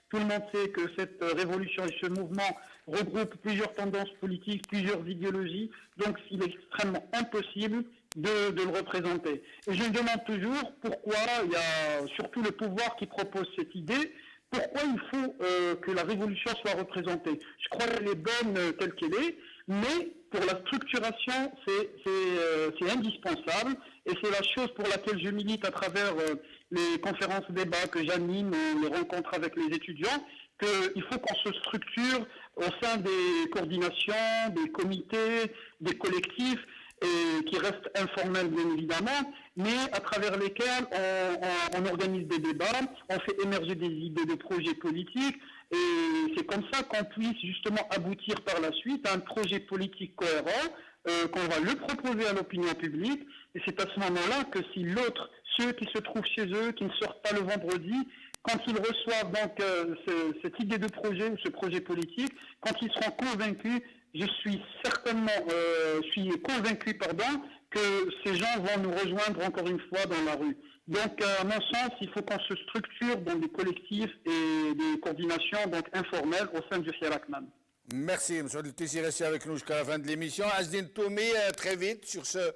Tout le monde sait que cette révolution et ce mouvement regroupent plusieurs tendances politiques, plusieurs idéologies. Donc il est extrêmement impossible de le représenter. Et je me demande toujours pourquoi il y a surtout le pouvoir qui propose cette idée. Pourquoi il faut que la révolution soit représentée? Je crois qu'elle est bonne telle qu'elle est, mais pour la structuration, c'est indispensable. Et c'est la chose pour laquelle je milite à travers les conférences débats que j'anime, les rencontres avec les étudiants, qu'il faut qu'on se structure au sein des coordinations, des comités, des collectifs, et qui restent informels bien évidemment, mais à travers lesquels on organise des débats, on fait émerger des idées de projets politiques, et c'est comme ça qu'on puisse justement aboutir par la suite à un projet politique cohérent, qu'on va le proposer à l'opinion publique, et c'est à ce moment-là que si ceux qui se trouvent chez eux, qui ne sortent pas le vendredi, quand ils reçoivent donc cette idée de projet ou ce projet politique, quand ils seront convaincus, je suis convaincu que ces gens vont nous rejoindre encore une fois dans la rue. Donc, à mon sens, il faut qu'on se structure dans des collectifs et des coordinations donc informelles au sein du Hirak même. Merci, M. Tissi, restez avec nous jusqu'à la fin de l'émission. Azdine Toumi, très vite, sur cette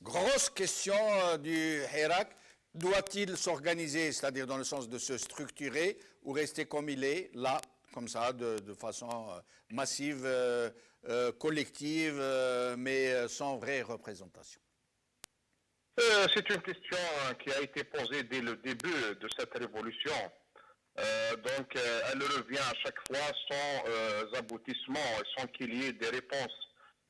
grosse question du Hirak. Doit-il s'organiser, c'est-à-dire dans le sens de se structurer, ou rester comme il est, là, comme ça, de façon massive, collective, mais sans vraie représentation? C'est une question qui a été posée dès le début de cette révolution. Donc, elle revient à chaque fois sans aboutissement, sans qu'il y ait des réponses.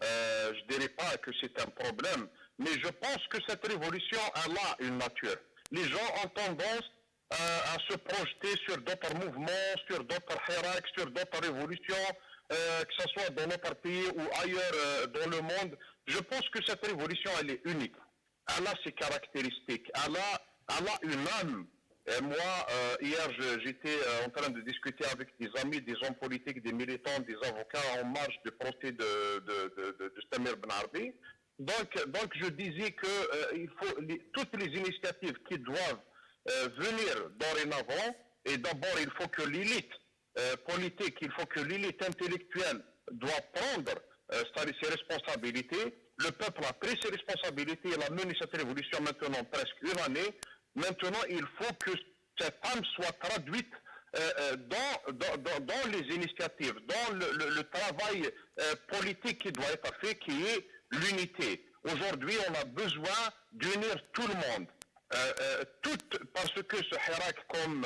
Je ne dirais pas que c'est un problème, mais je pense que cette révolution, elle a une nature. Les gens ont tendance à se projeter sur d'autres mouvements, sur d'autres Hirak, sur d'autres révolutions, que ce soit dans notre pays ou ailleurs dans le monde. Je pense que cette révolution, elle est unique. Elle a ses caractéristiques, elle a une âme. Et moi, hier, j'étais en train de discuter avec des amis, des hommes politiques, des militants, des avocats en marge du procès de Samir Ben Arbi. Donc je disais que toutes les initiatives qui doivent venir dorénavant, et d'abord il faut que l'élite politique, il faut que l'élite intellectuelle doit prendre ses responsabilités. Le peuple a pris ses responsabilités, il a mené cette révolution maintenant presque une année. Maintenant, il faut que cette âme soit traduite dans les initiatives, dans le travail politique qui doit être fait, qui est l'unité. Aujourd'hui, on a besoin d'unir tout le monde. Parce que ce Hirak, comme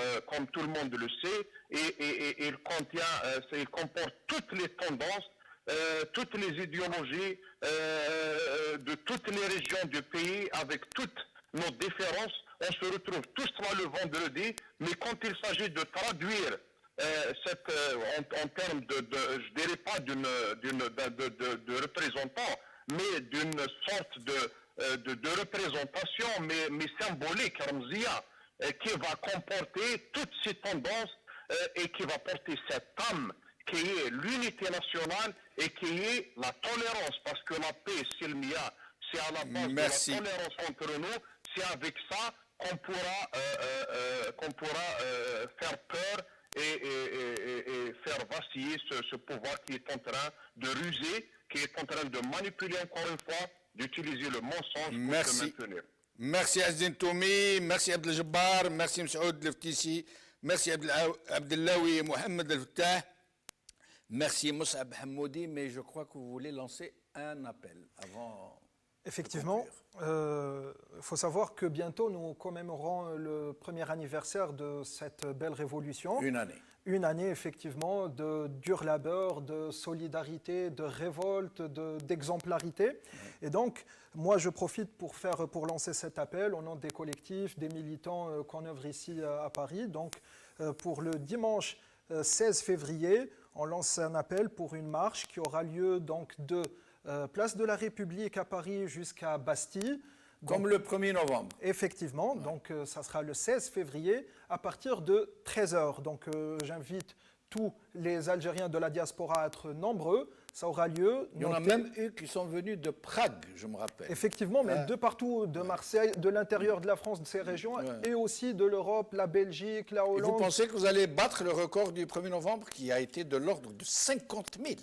tout le monde le sait, il comporte toutes les tendances, toutes les idéologies de toutes les régions du pays, avec toutes nos différences. On se retrouve tous là le vendredi, mais quand il s'agit de traduire en termes je dirais pas de représentants, mais d'une sorte de représentation, mais symbolique, Ramzia, qui va comporter toutes ces tendances et qui va porter cette âme qui est l'unité nationale et qui est la tolérance, parce que la paix, Silmia, c'est à la base Merci. de la tolérance entre nous, c'est avec ça qu'on pourra faire peur et faire vaciller ce pouvoir qui est en train de ruser, qui est en train de manipuler encore une fois, d'utiliser le mensonge pour se maintenir. Merci Azdine Toumi, merci Abdel Jabbar, merci Msaoud Leftissi, merci Abdellaoui Mohamed El Fattah, merci Moussab Hamoudi, mais je crois que vous voulez lancer un appel avant. Effectivement, il faut savoir que bientôt nous commémorons le premier anniversaire de cette belle révolution. Une année. Une année, effectivement, de dur labeur, de solidarité, de révolte, d'exemplarité. Et donc, moi, je profite pour lancer cet appel au nom des collectifs, des militants qu'on œuvre ici à Paris. Donc, pour le dimanche 16 février, on lance un appel pour une marche qui aura lieu donc de place de la République à Paris jusqu'à Bastille. Comme Donc, le 1er novembre. Effectivement, donc ça sera le 16 février à partir de 13h. Donc j'invite tous les Algériens de la diaspora à être nombreux. Ça aura lieu. Il y en a même eu qui sont venus de Prague, je me rappelle. Effectivement, mais de partout, de Marseille, de l'intérieur de la France, de ces régions, et aussi de l'Europe, la Belgique, la Hollande. Et vous pensez que vous allez battre le record du 1er novembre qui a été de l'ordre de 50 000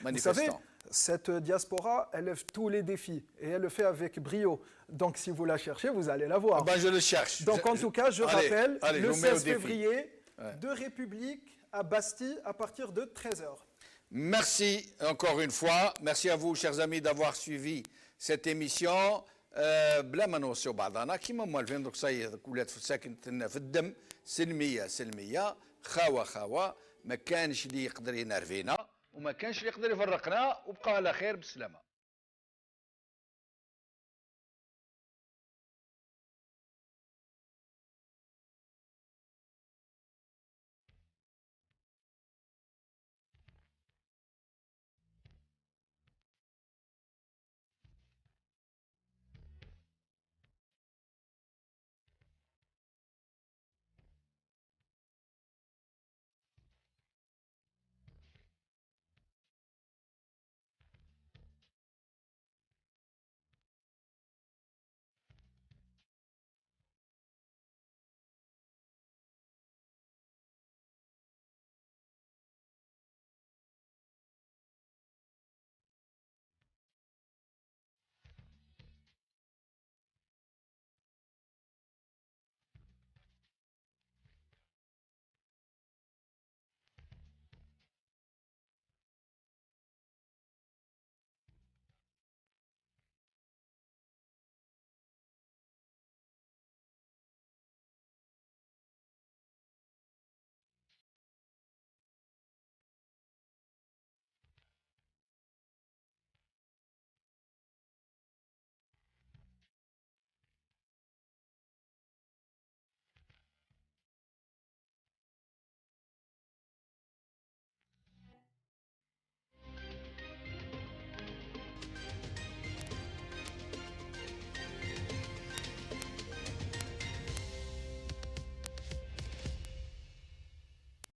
manifestants? Vous savez, cette diaspora, elle lève tous les défis et elle le fait avec brio. Donc, si vous la cherchez, vous allez la voir. Ah ben, je le cherche. Donc, en tout cas, je rappelle, le 16 février, février, de République à Bastille à partir de 13h. Merci encore une fois. Merci à vous, chers amis, d'avoir suivi cette émission. بلا ما نوصيو بعضنا كيما موالفين دوك صاي ولات ساكنة في الدم سلمية خاوة ما كانش اللي يقدر ينرفينا وما كانش اللي يقدر يفرقنا وبقى على خير بالسلامة.